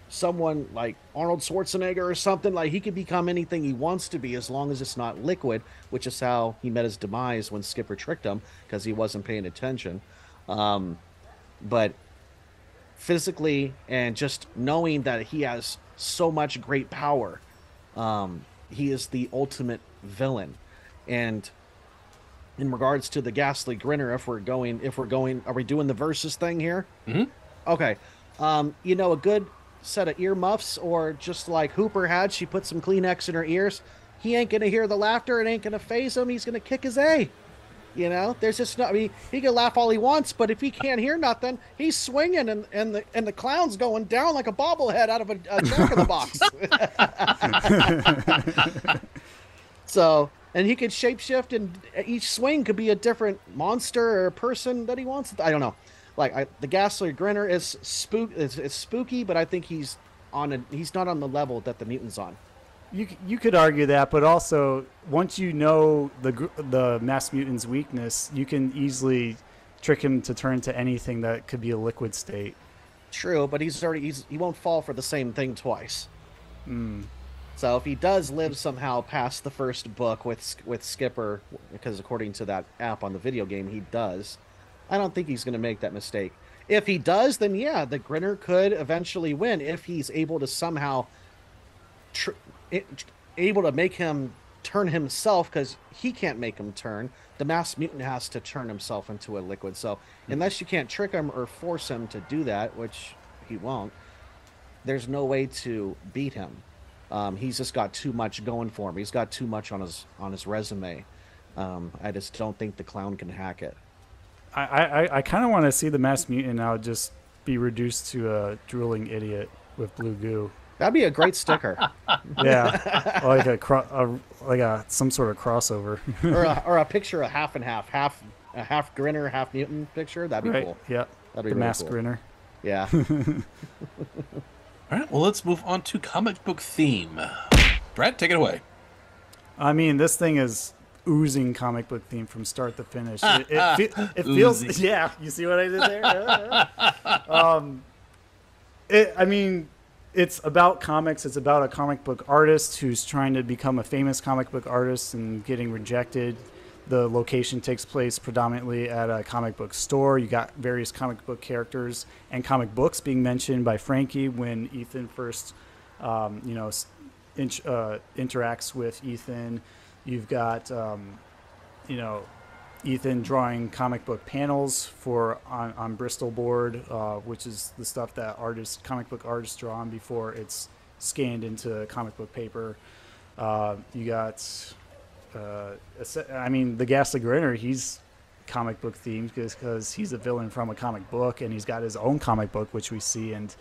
someone like Arnold Schwarzenegger or something. Like, he could become anything he wants to be as long as it's not liquid, which is how he met his demise when Skipper tricked him because he wasn't paying attention. But physically, and just knowing that he has so much great power, he is the ultimate villain. And in regards to the Ghastly Grinner, are we doing the versus thing here? Mm-hmm. Okay. A good set of earmuffs, or just like Hooper had, she put some Kleenex in her ears. He ain't gonna hear the laughter. It ain't gonna faze him. He's gonna kick his A. There's just not. I mean, he can laugh all he wants, but if he can't hear nothing, he's swinging, and the clown's going down like a bobblehead out of a Jack in the Box. So, and he could shapeshift, and each swing could be a different monster or person that he wants. I don't know. The Ghastly Grinner is it's spooky, but I think he's not on the level that the mutant's on. You could argue that, but also once you know the Mass Mutant's weakness, you can easily trick him to turn to anything that could be a liquid state. True, but he won't fall for the same thing twice. So if he does live somehow past the first book with Skipper, because according to that app on the video game, he does. I don't think he's going to make that mistake. If he does, then yeah, the Grinner could eventually win if he's able to somehow able to make him turn himself, because he can't make him turn. The Mass Mutant has to turn himself into a liquid. So unless you can't trick him or force him to do that, which he won't, there's no way to beat him. He's just got too much going for him. He's got too much on his resume. I just don't think the clown can hack it. I kind of want to see the Mass Mutant now just be reduced to a drooling idiot with blue goo. That'd be a great sticker. Yeah, like some sort of crossover, or a picture of half and half, a half Grinner, half Mutant picture. That'd be cool. Yeah, that'd be the really Mass cool. Grinner. Yeah. All right, well, let's move on to comic book theme. Brad, take it away. I mean, this thing is oozing comic book theme from start to finish. It feels, yeah. You see what I did there? I mean, it's about comics. It's about a comic book artist who's trying to become a famous comic book artist and getting rejected. The location takes place predominantly at a comic book store. You got various comic book characters and comic books being mentioned by Frankie when Ethan first, interacts with Ethan. You've got, Ethan drawing comic book panels on Bristol board, which is the stuff that comic book artists draw on before it's scanned into comic book paper. You got, the Ghastly Grinner, he's comic book themed because he's a villain from a comic book, and he's got his own comic book, which we see. And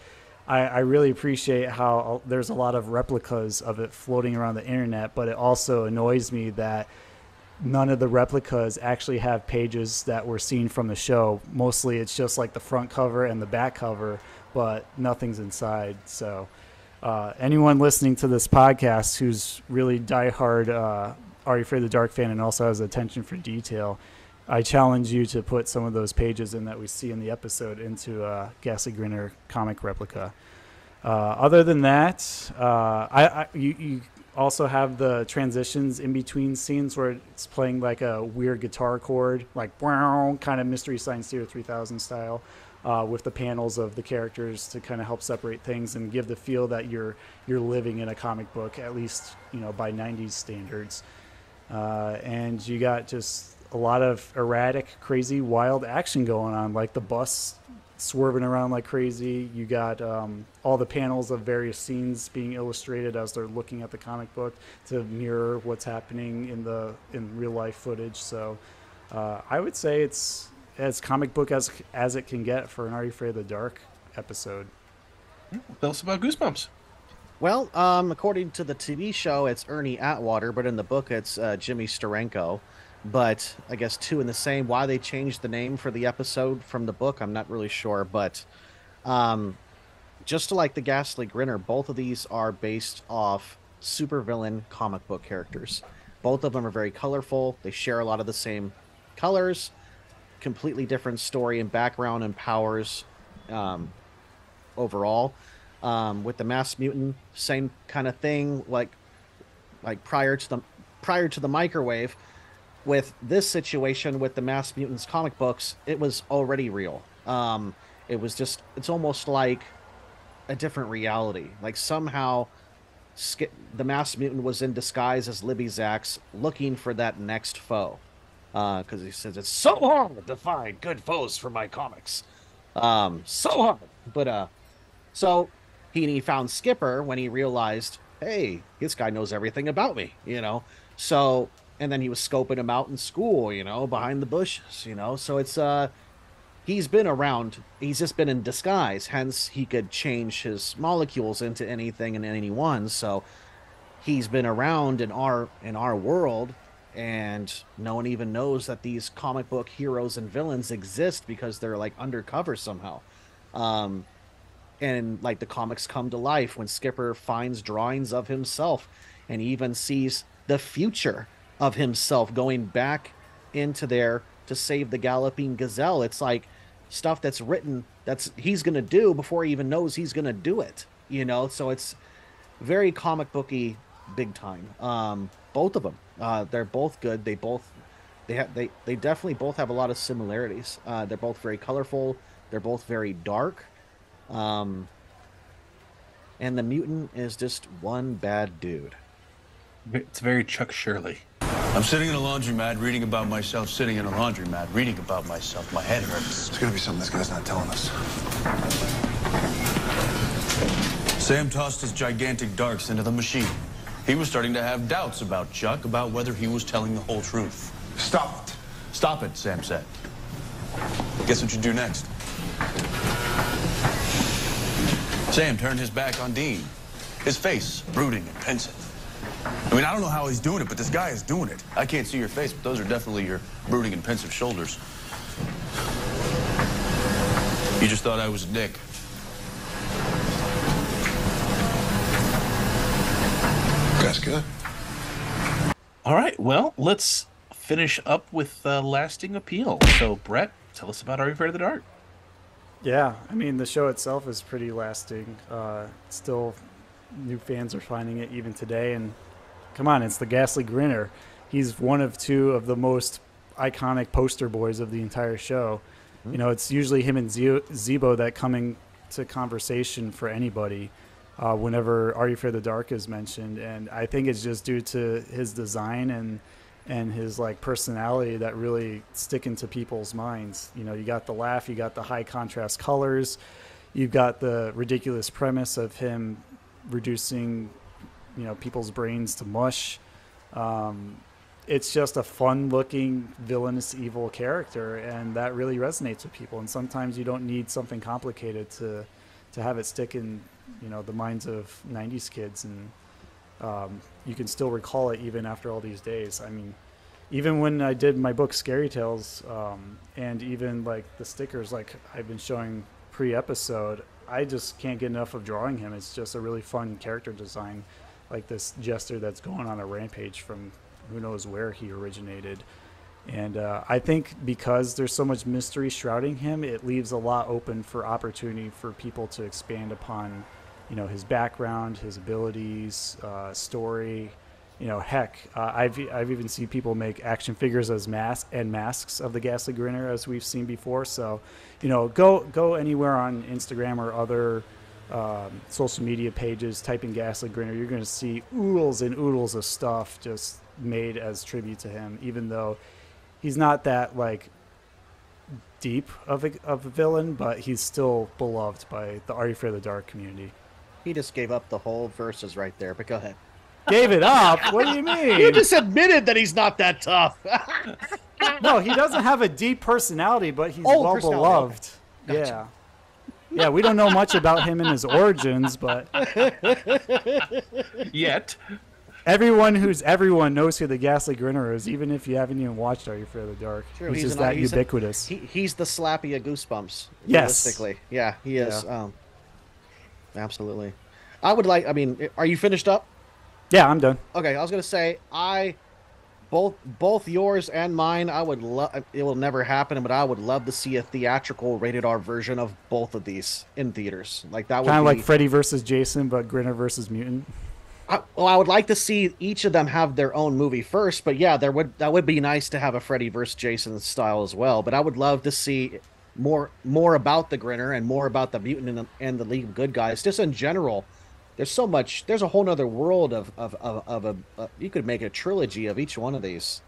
I really appreciate how there's a lot of replicas of it floating around the internet, but it also annoys me that none of the replicas actually have pages that were seen from the show. Mostly it's just like the front cover and the back cover, but nothing's inside. So anyone listening to this podcast who's really diehard Are You Afraid of the Dark fan and also has attention for detail, I challenge you to put some of those pages in that we see in the episode into a Ghastly Grinner comic replica. Other than that, you also have the transitions in between scenes where it's playing like a weird guitar chord, like kind of Mystery Science Theater 3000 style, with the panels of the characters to kind of help separate things and give the feel that you're living in a comic book, at least by 90s standards. And you got just a lot of erratic, crazy, wild action going on, like the bus swerving around like crazy. You got all the panels of various scenes being illustrated as they're looking at the comic book to mirror what's happening in real life footage. So I would say it's as comic book as it can get for an Are You Afraid of the Dark episode. Tell us about Goosebumps. Well, according to the TV show, it's Ernie Atwater, but in the book, it's Jimmy Steranko. But I guess two in the same. Why they changed the name for the episode from the book, I'm not really sure. But just like the Ghastly Grinner, both of these are based off supervillain comic book characters. Both of them are very colorful. They share a lot of the same colors, completely different story and background and powers overall. With the Masked Mutant, same kind of thing. Like prior to the microwave. With this situation with the Masked Mutants comic books, it was already real. It's almost like a different reality. Like somehow the Masked Mutant was in disguise as Libby Zax looking for that next foe. Because he says, it's so hard to find good foes for my comics. So hard. But, so he found Skipper when he realized, hey, this guy knows everything about me, So... And then he was scoping him out in school, behind the bushes, So it's, he's been around. He's just been in disguise. Hence, he could change his molecules into anything and anyone. So he's been around in our world, and no one even knows that these comic book heroes and villains exist because they're like undercover somehow. And like the comics come to life when Skipper finds drawings of himself and even sees the future of himself going back into there to save the Galloping Gazelle. It's like stuff that's written he's going to do before he even knows he's going to do it, So it's very comic booky, big time. Both of them, they're both good. They definitely both have a lot of similarities. They're both very colorful. They're both very dark. And the mutant is just one bad dude. It's very Chuck Shirley. I'm sitting in a laundromat reading about myself, sitting in a laundromat reading about myself. My head hurts. There's gonna be something this guy's not telling us. Sam tossed his gigantic darks into the machine. He was starting to have doubts about Chuck, about whether he was telling the whole truth. Stop it. Stop it, Sam said. Guess what you do next? Sam turned his back on Dean, his face brooding and pensive. I mean, I don't know how he's doing it, but this guy is doing it. I can't see your face, but those are definitely your brooding and pensive shoulders. You just thought I was a dick. That's good. All right, well, let's finish up with lasting appeal. So, Brett, tell us about Are You Afraid of the Dark? Yeah, I mean, the show itself is pretty lasting. Still, new fans are finding it even today. And come on, it's the Ghastly Grinner. He's one of two of the most iconic poster boys of the entire show. You know, it's usually him and Zebo that come into conversation for anybody whenever Are You Afraid of the Dark is mentioned. And I think it's just due to his design and his like personality that really stick into people's minds. You know, you got the laugh, you got the high contrast colors, you've got the ridiculous premise of him reducing, you know, people's brains to mush. It's just a fun-looking, villainous, evil character, and that really resonates with people. And sometimes you don't need something complicated to have it stick in, you know, the minds of '90s kids, and you can still recall it even after all these days. I mean, even when I did my book Scary Tales, and even like the stickers, like I've been showing pre-episode, I just can't get enough of drawing him. It's just a really fun character design, like this jester that's going on a rampage from who knows where he originated. And I think because there's so much mystery shrouding him, it leaves a lot open for opportunity for people to expand upon, you know, his background, his abilities, story. You know, heck, I've even seen people make action figures as masks of the Ghastly Grinner, as we've seen before. So, you know, go anywhere on Instagram or other social media pages, type in Ghastly Grinner, you're going to see oodles and oodles of stuff just made as tribute to him, even though he's not that like deep of a villain, but he's still beloved by the Are You Afraid of the Dark community. He just gave up the whole verses right there, but go ahead. Gave it up? What do you mean? You just admitted that he's not that tough. No, he doesn't have a deep personality, but he's well beloved. Okay. Gotcha. Yeah, we don't know much about him and his origins, but Yet. Everyone knows who the Ghastly Grinner is, even if you haven't even watched Are You Afraid of the Dark. True, he's just that ubiquitous. He's the Slappy of Goosebumps. Yes. Realistically. Yeah, he is. Yeah. Absolutely. I mean, are you finished up? Yeah, I'm done. Okay, I was going to say, both yours and mine, I would love, it will never happen, but I would love to see a theatrical rated R version of both of these in theaters. Like that would kind of be like Freddy versus Jason, but Grinner versus Mutant. I would like to see each of them have their own movie first, but yeah, that would be nice to have a Freddy versus Jason style as well. But I would love to see more about the Grinner and more about the Mutant and the League of Good Guys. Just in general, there's so much. There's a whole other world of you could make a trilogy of each one of these.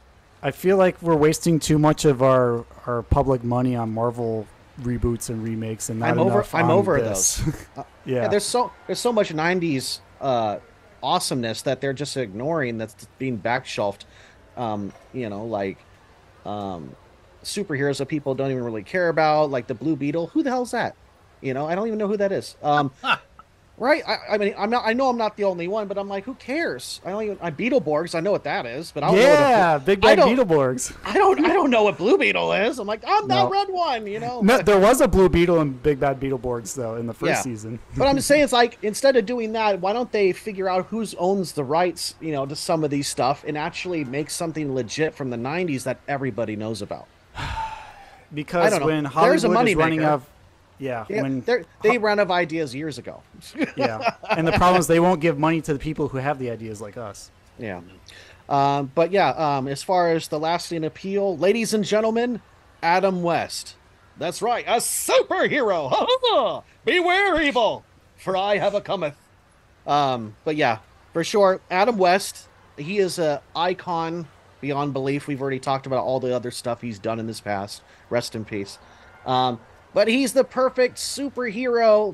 I feel like we're wasting too much of our public money on Marvel reboots and remakes, and not enough on I'm over this. those. Yeah, there's so much '90s. Awesomeness that they're just ignoring, that's being backshelved. You know, like superheroes that people don't even really care about, like the Blue Beetle. Who the hell's that? You know, I don't even know who that is. Right? I mean, I know I'm not the only one, but I'm like, who cares? Beetleborgs. I know what that is, but I don't know big bad Beetleborgs. I don't know what Blue Beetle is. I'm like, I'm that red one, you know. No, there was a Blue Beetle and Big Bad Beetleborgs though in the first season. But I'm just saying, it's like, instead of doing that, why don't they figure out who owns the rights, you know, to some of these stuff and actually make something legit from the '90s that everybody knows about? Because when Hollywood is running out of when they ran out of ideas years ago. Yeah, and the problem is they won't give money to the people who have the ideas like us. Yeah, but yeah, as far as the lasting appeal, ladies and gentlemen, Adam West. That's right, a superhero. Beware evil, for I have a cometh. But yeah, for sure, Adam West. He is a icon beyond belief. We've already talked about all the other stuff he's done in his past. Rest in peace. But he's the perfect superhero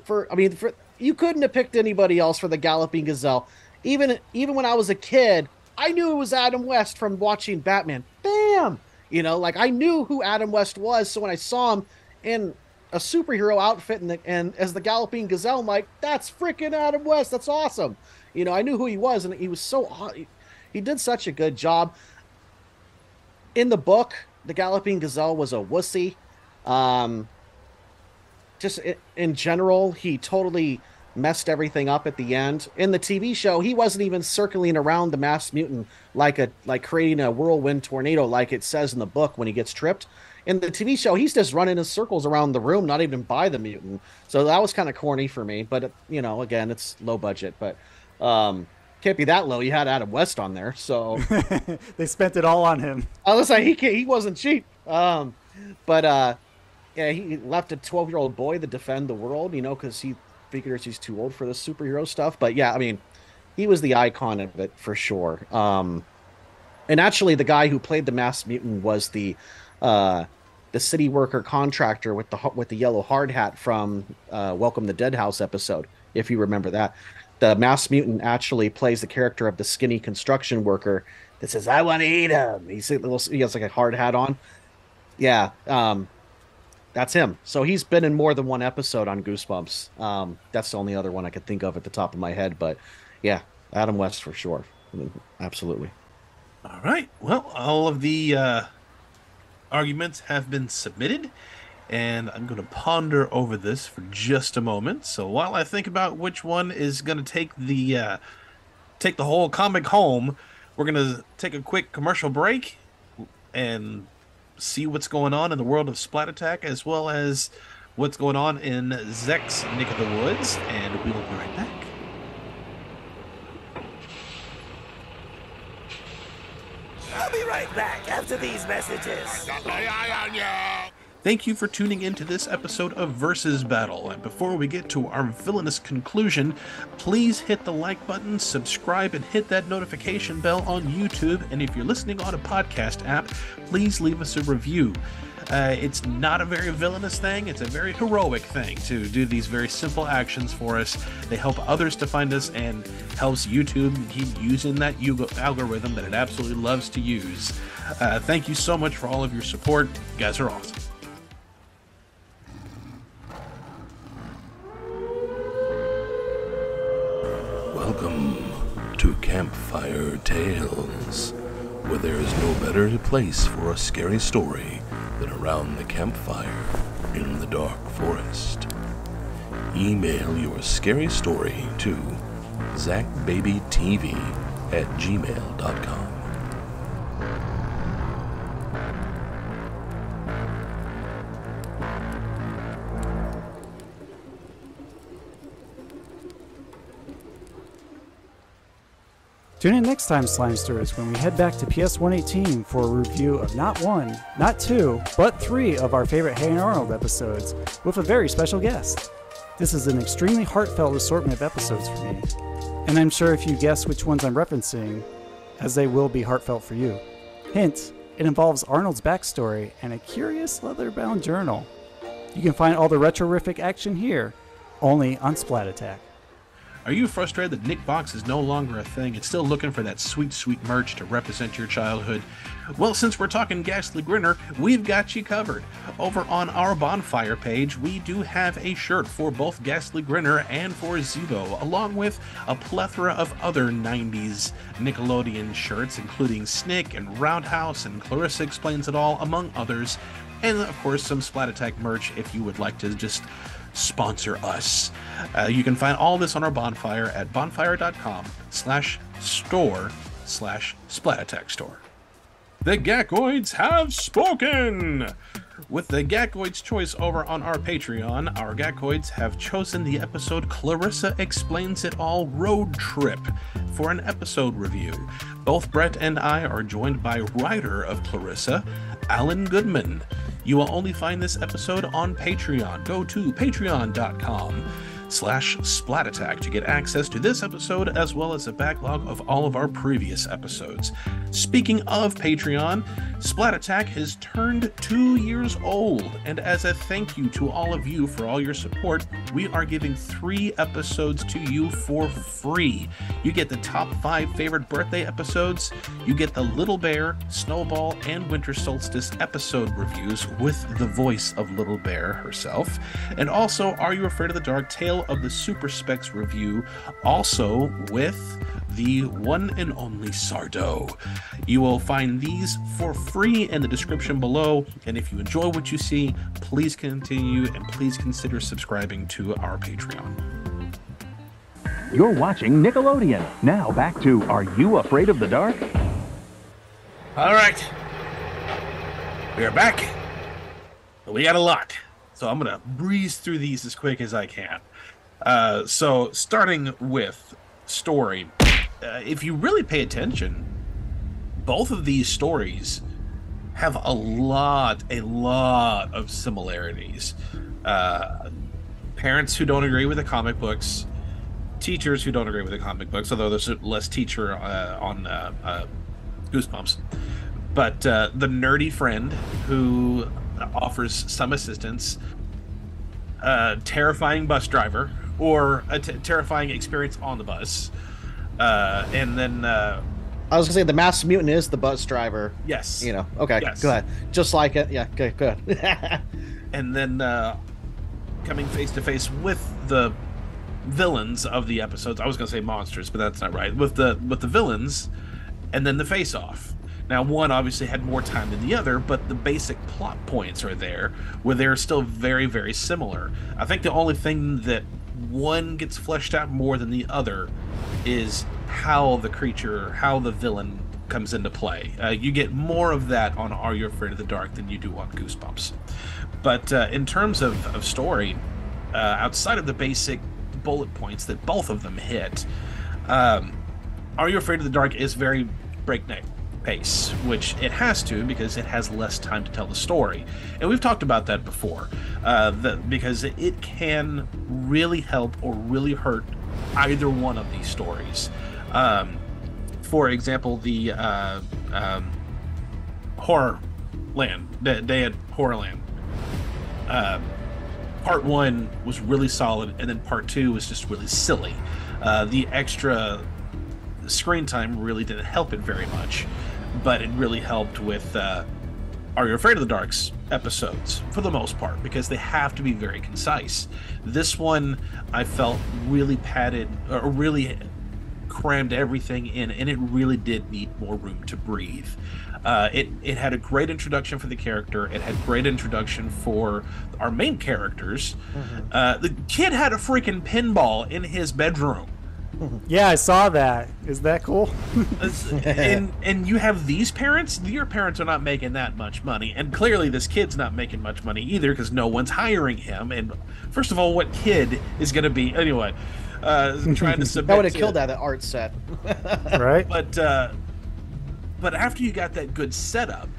you couldn't have picked anybody else for the Galloping Gazelle. Even when I was a kid, I knew it was Adam West from watching Batman. Bam! You know, like I knew who Adam West was. So when I saw him in a superhero outfit and as the Galloping Gazelle, I'm like, that's freaking Adam West. That's awesome. You know, I knew who he was, and he was he did such a good job. In the book, the Galloping Gazelle was a wussy. Just in general, he totally messed everything up at the end. In the TV show, he wasn't even circling around the masked mutant like creating a whirlwind tornado like it says in the book when he gets tripped. In the TV show, he's just running in circles around the room, not even by the mutant. So that was kind of corny for me. But, again, it's low budget. But can't be that low. You had Adam West on there. So they spent it all on him. I was like, he wasn't cheap. But he left a 12-year-old boy to defend the world, because he figures he's too old for the superhero stuff. But, yeah, I mean, he was the icon of it for sure. And actually, the guy who played the masked mutant was the city worker contractor with the yellow hard hat from Welcome to Deadhouse episode, if you remember that. The masked mutant actually plays the character of the skinny construction worker that says, "I want to eat him." He has like a hard hat on. Yeah, that's him. So he's been in more than one episode on Goosebumps. That's the only other one I could think of at the top of my head. But yeah, Adam West for sure. I mean, absolutely. All right. Well, all of the arguments have been submitted, and I'm going to ponder over this for just a moment. So while I think about which one is going to take the whole comic home, we're going to take a quick commercial break and see what's going on in the world of Splat Attack, as well as what's going on in Zek's Nick of the Woods, and we will be right back. I'll be right back after these messages. Thank you for tuning in to this episode of Versus Battle. And before we get to our villainous conclusion, please hit the like button, subscribe, and hit that notification bell on YouTube. And if you're listening on a podcast app, please leave us a review. It's not a very villainous thing. It's a very heroic thing to do these very simple actions for us. They help others to find us and helps YouTube keep using that algorithm that it absolutely loves to use. Thank you so much for all of your support. You guys are awesome. Welcome to Campfire Tales, where there is no better place for a scary story than around the campfire in the dark forest. Email your scary story to ZachBabyTV@gmail.com. Tune in next time, Slimesters, when we head back to PS 118 for a review of not one, not two, but 3 of our favorite Hey Arnold episodes with a very special guest. This is an extremely heartfelt assortment of episodes for me, and I'm sure if you guess which ones I'm referencing, as they will be heartfelt for you. Hint, it involves Arnold's backstory and a curious leather-bound journal. You can find all the retrorific action here, only on Splat Attack. Are you frustrated that Nick Box is no longer a thing and still looking for that sweet, sweet merch to represent your childhood? Well, since we're talking Ghastly Grinner, we've got you covered. Over on our Bonfire page, we do have a shirt for both Ghastly Grinner and for Zebo, along with a plethora of other 90s Nickelodeon shirts, including Snick and Roundhouse and Clarissa Explains It All, among others. And, of course, some Splat Attack merch if you would like to just sponsor us. You can find all this on our Bonfire at bonfire.com/store/SplatAttackStore. The Gackoids have spoken! With the Gackoids choice over on our Patreon, our Gackoids have chosen the episode Clarissa Explains It All Road Trip for an episode review. Both Brett and I are joined by writer of Clarissa, Alan Goodman. You will only find this episode on Patreon. Go to patreon.com/SplatAttack to get access to this episode as well as a backlog of all of our previous episodes. Speaking of Patreon, Splat Attack has turned 2 years old, and as a thank you to all of you for all your support, we are giving 3 episodes to you for free. You get the top 5 favorite birthday episodes, you get the Little Bear, Snowball, and Winter Solstice episode reviews with the voice of Little Bear herself, and also Are You Afraid of the Dark? Tale of the Super Specs review, also with the one and only Sardo. You will find these for free in the description below, and if you enjoy what you see, please continue and please consider subscribing to our Patreon. You're watching Nickelodeon. Now back to Are You Afraid of the Dark? All right. We are back. We got a lot. So I'm going to breeze through these as quick as I can. So starting with story, if you really pay attention, both of these stories have a lot of similarities. Parents who don't agree with the comic books, teachers who don't agree with the comic books, although there's less teacher on Goosebumps. But the nerdy friend who offers some assistance, terrifying bus driver, or a terrifying experience on the bus, and then I was gonna say the masked mutant is the bus driver. Yes. You know. Okay. Yes. Go ahead. Just like it. Yeah. Okay. Good. And then coming face to face with the villains of the episodes. I was gonna say monsters, but that's not right. With the villains, and then the face-off. Now, one obviously had more time than the other, but the basic plot points are there, where they're still very, very similar. I think the only thing that one gets fleshed out more than the other is how the creature, how the villain comes into play. You get more of that on Are You Afraid of the Dark than you do on Goosebumps. But in terms of story, outside of the basic bullet points that both of them hit, Are You Afraid of the Dark is very breakneck pace, which it has to because it has less time to tell the story. And we've talked about that before, because it can really help or really hurt either one of these stories. For example, the Horrorland, Day at Horrorland. Part 1 was really solid, and then part 2 was just really silly. The extra screen time really didn't help it very much, but it really helped with Are You Afraid of the Dark's episodes, for the most part, because they have to be very concise. This one, I felt really padded, or really crammed everything in, and it really did need more room to breathe. It had a great introduction for the character. It had great introduction for our main characters. Mm-hmm. The kid had a freaking pinball in his bedroom. Yeah, I saw that. Is that cool? and you have these parents? Your parents are not making that much money. And clearly this kid's not making much money either because no one's hiring him. And first of all, what kid is going to be... Anyway, trying to submit... That would have killed that art set. Right? But after you got that good setup,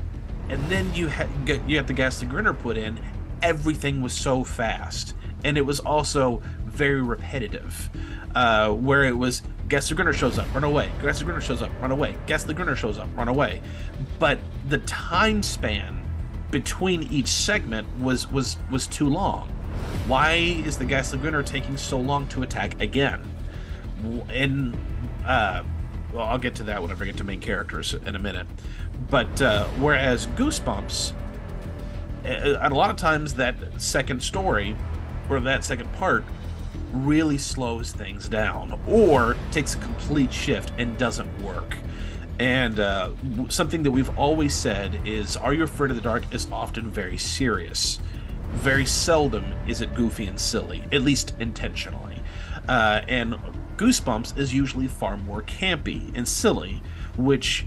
and then you got the Ghastly Grinner put in, everything was so fast. And it was also very repetitive. Where it was Ghastly Grinner shows up, run away. Ghastly Grinner shows up, run away. Ghastly Grinner shows up, run away. But the time span between each segment was too long. Why is the Ghastly Grinner taking so long to attack again? And well, I'll get to that whenever I get to main characters in a minute. But whereas Goosebumps, a lot of times that second story or that second part really slows things down or takes a complete shift and doesn't work. And something that we've always said is Are You Afraid of the Dark is often very serious. Very seldom is it goofy and silly, at least intentionally. And Goosebumps is usually far more campy and silly, which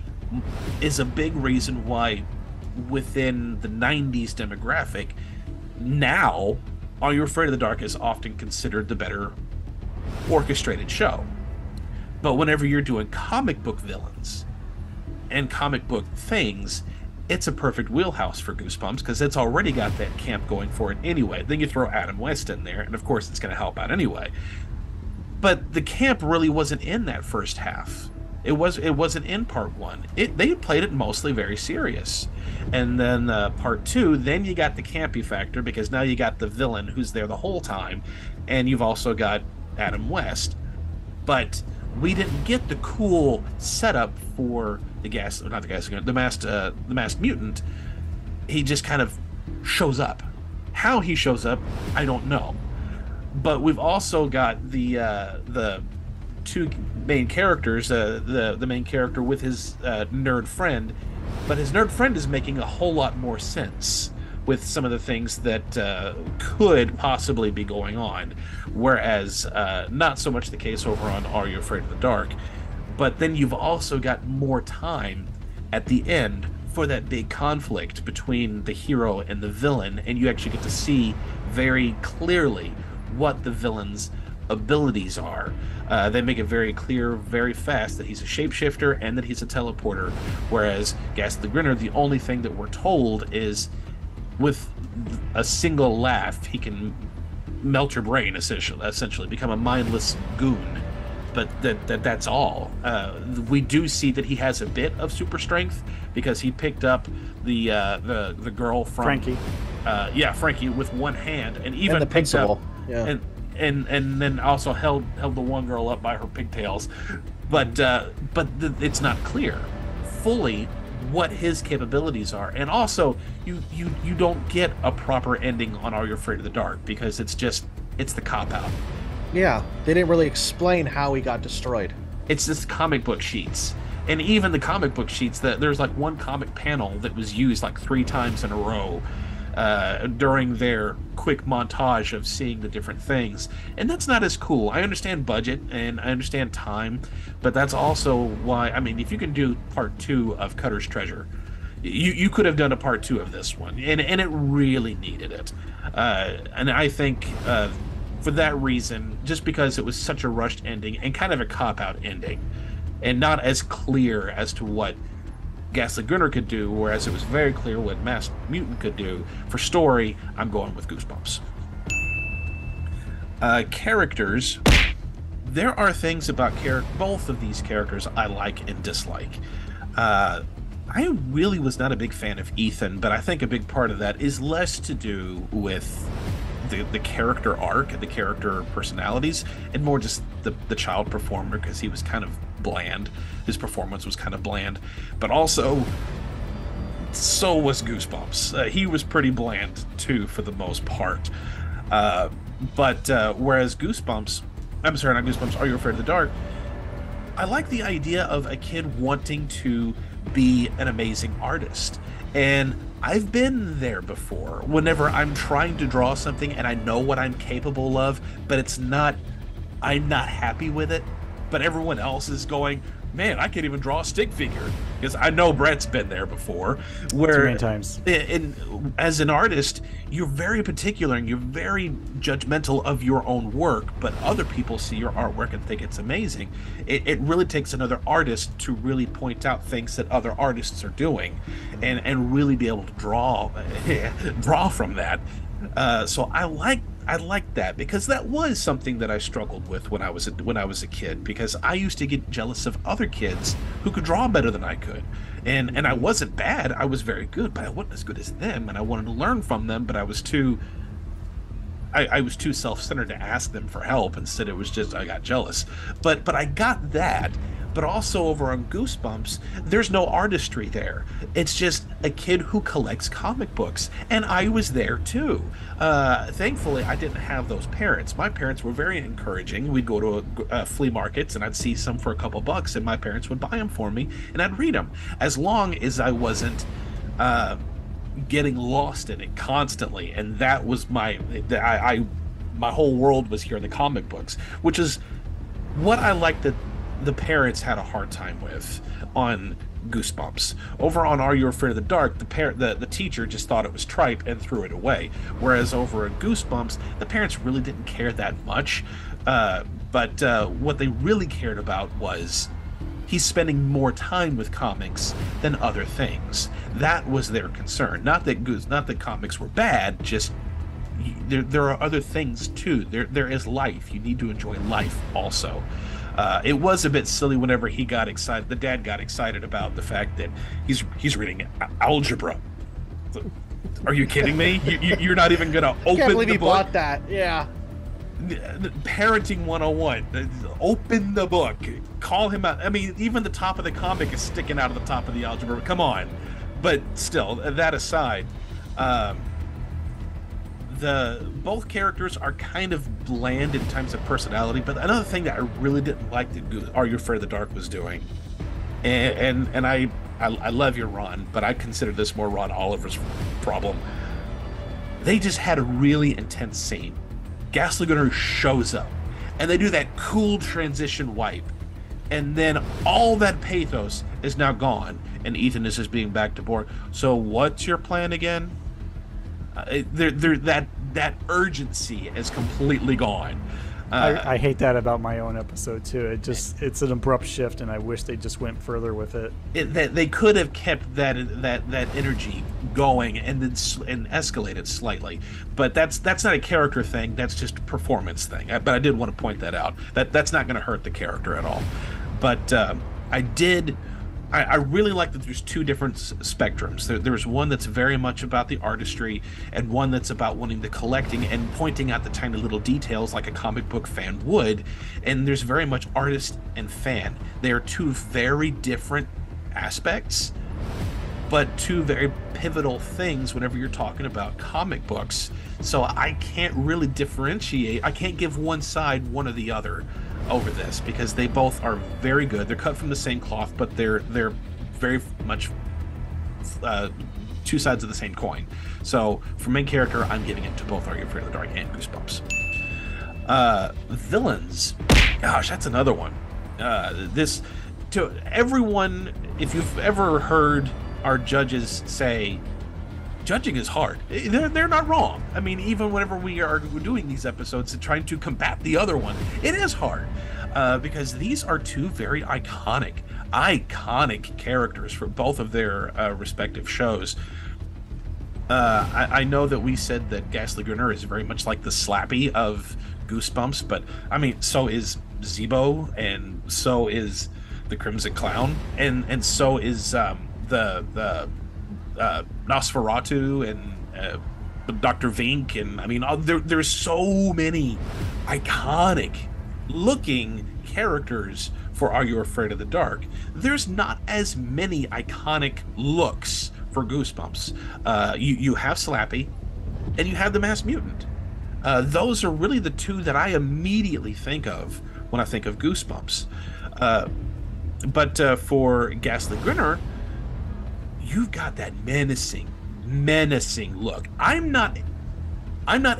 is a big reason why within the 90s demographic, now Are You Afraid of the Dark is often considered the better orchestrated show. But whenever you're doing comic book villains and comic book things, it's a perfect wheelhouse for Goosebumps because it's already got that camp going for it anyway. Then you throw Adam West in there, and of course it's going to help out anyway. But the camp really wasn't in that first half. It wasn't in part 1. They played it mostly very serious. And then part 2, then you got the campy factor because now you got the villain who's there the whole time, and you've also got Adam West. But we didn't get the cool setup for the masked mutant. He just kind of shows up. How he shows up, I don't know. But we've also got the two main characters, the main character with his nerd friend, but his nerd friend is making a whole lot more sense with some of the things that could possibly be going on, whereas not so much the case over on Are You Afraid of the Dark? But then you've also got more time at the end for that big conflict between the hero and the villain, and you actually get to see very clearly what the villain's abilities are. They make it very clear very fast that he's a shapeshifter and that he's a teleporter, whereas Ghastly Grinner, the only thing that we're told is with a single laugh he can melt your brain, essentially become a mindless goon. But that's all. We do see that he has a bit of super strength because he picked up the girl from Frankie. Frankie with one hand, and even and the picked principal. up Yeah. and then also held the one girl up by her pigtails. But it's not clear fully what his capabilities are, and also you don't get a proper ending on Are You Afraid of the Dark because it's the cop out. Yeah, they didn't really explain how he got destroyed. It's just comic book sheets. And even the comic book sheets, there's like one comic panel that was used like 3 times in a row during their quick montage of seeing the different things. And that's not as cool. I understand budget and I understand time, but that's also why, I mean, if you can do part 2 of Cutter's Treasure, you could have done a part 2 of this one, and it really needed it. And I think for that reason, just because it was such a rushed ending and kind of a cop-out ending, and not as clear as to what Ghastly Grinner could do, whereas it was very clear what Masked Mutant could do, for story, I'm going with Goosebumps. Characters. There are things about both of these characters I like and dislike. I really was not a big fan of Ethan, but I think a big part of that is less to do with the character arc and the character personalities, and more just the child performer, because he was kind of bland. His performance was kind of bland, but also so was Goosebumps. He was pretty bland too for the most part. But whereas Goosebumps, I'm sorry, not Goosebumps, Are You Afraid of the Dark? I like the idea of a kid wanting to be an amazing artist. And I've been there before. Whenever I'm trying to draw something and I know what I'm capable of, but I'm not happy with it, but everyone else is going, man, I can't even draw a stick figure. Because I know Brett's been there before. Where, too many times. As an artist, you're very particular and you're very judgmental of your own work, but other people see your artwork and think it's amazing. It really takes another artist to really point out things that other artists are doing, and really be able to draw from that. So I like that, because that was something that I struggled with when I was a kid, because I used to get jealous of other kids who could draw better than I could, and I wasn't bad, I was very good, but I wasn't as good as them, and I wanted to learn from them, but I was too self-centered to ask them for help. Instead, it was just I got jealous. But I got that. But also over on Goosebumps, there's no artistry there. It's just a kid who collects comic books, and I was there too. Thankfully, I didn't have those parents. My parents were very encouraging. We'd go to flea markets, and I'd see some for a couple bucks, and my parents would buy them for me, and I'd read them, as long as I wasn't getting lost in it constantly. And that was my whole world was here in the comic books, which is what I like that the parents had a hard time with on Goosebumps. Over on Are You Afraid of the Dark, the teacher just thought it was tripe and threw it away. Whereas over at Goosebumps, the parents really didn't care that much. But what they really cared about was he's spending more time with comics than other things. That was their concern. Not that comics were bad, just there are other things too. There is life. You need to enjoy life also. It was a bit silly whenever he got excited. The dad got excited about the fact that he's reading algebra. Are you kidding me? You're not even gonna open. Can't believe the he book. bought that. Yeah. Parenting 101. Open the book. Call him out. I mean, even the top of the comic is sticking out of the top of the algebra. Come on. But still, that aside, both characters are kind of bland in terms of personality. But another thing that I really didn't like that Are You Afraid of the Dark was doing, and I love you, Ron, but I consider this more Ron Oliver's problem. they just had a really intense scene. Ghastly Grinner shows up, and they do that cool transition wipe, and then all that pathos is now gone, and Ethan is just being back to board. So what's your plan again? That urgency is completely gone. I hate that about my own episode too. It's an abrupt shift, and I wish they just went further with it. They could have kept that energy going and then and escalated slightly, but that's not a character thing. That's just a performance thing. But I did want to point that out. That's not going to hurt the character at all. But I really like that there's two different spectrums. There's one that's very much about the artistry, and one that's about wanting the collecting and pointing out the tiny little details like a comic book fan would. And there's very much artist and fan. They are two very different aspects, but two very pivotal things whenever you're talking about comic books. So I can't really differentiate. I can't give one side one or the other over this, because they both are very good. They're cut from the same cloth, but they're very much two sides of the same coin. So for main character, I'm giving it to both Are You Afraid of the Dark and Goosebumps. Villains, gosh, that's another one. This, to everyone, if you've ever heard our judges say judging is hard, they're not wrong. I mean, even whenever we are doing these episodes and trying to combat the other one, it is hard, because these are two very iconic characters for both of their respective shows. I know that we said that Ghastly Grinner is very much like the Slappy of Goosebumps, but I mean, so is Zebo, and so is the Crimson Clown, and so is the Nosferatu and Dr. Vink, and I mean, there's so many iconic looking characters for Are You Afraid of the Dark. There's not as many iconic looks for Goosebumps. You have Slappy, and you have the Masked Mutant. Those are really the two that I immediately think of when I think of Goosebumps. But for Ghastly Grinner, you've got that menacing look. I'm not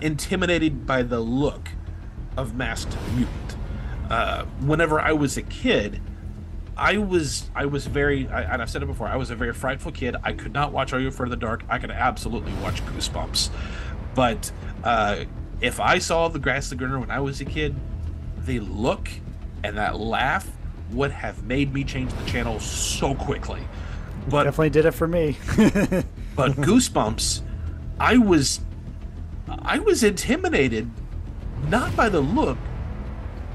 intimidated by the look of Masked Mutant. Whenever I was a kid, I was very, and I've said it before, I was a very frightful kid. I could not watch Are You Afraid of the Dark. I could absolutely watch Goosebumps. But if I saw the Ghastly Grinner when I was a kid, the look and that laugh would have made me change the channel so quickly. But definitely did it for me. But Goosebumps, I was intimidated, not by the look,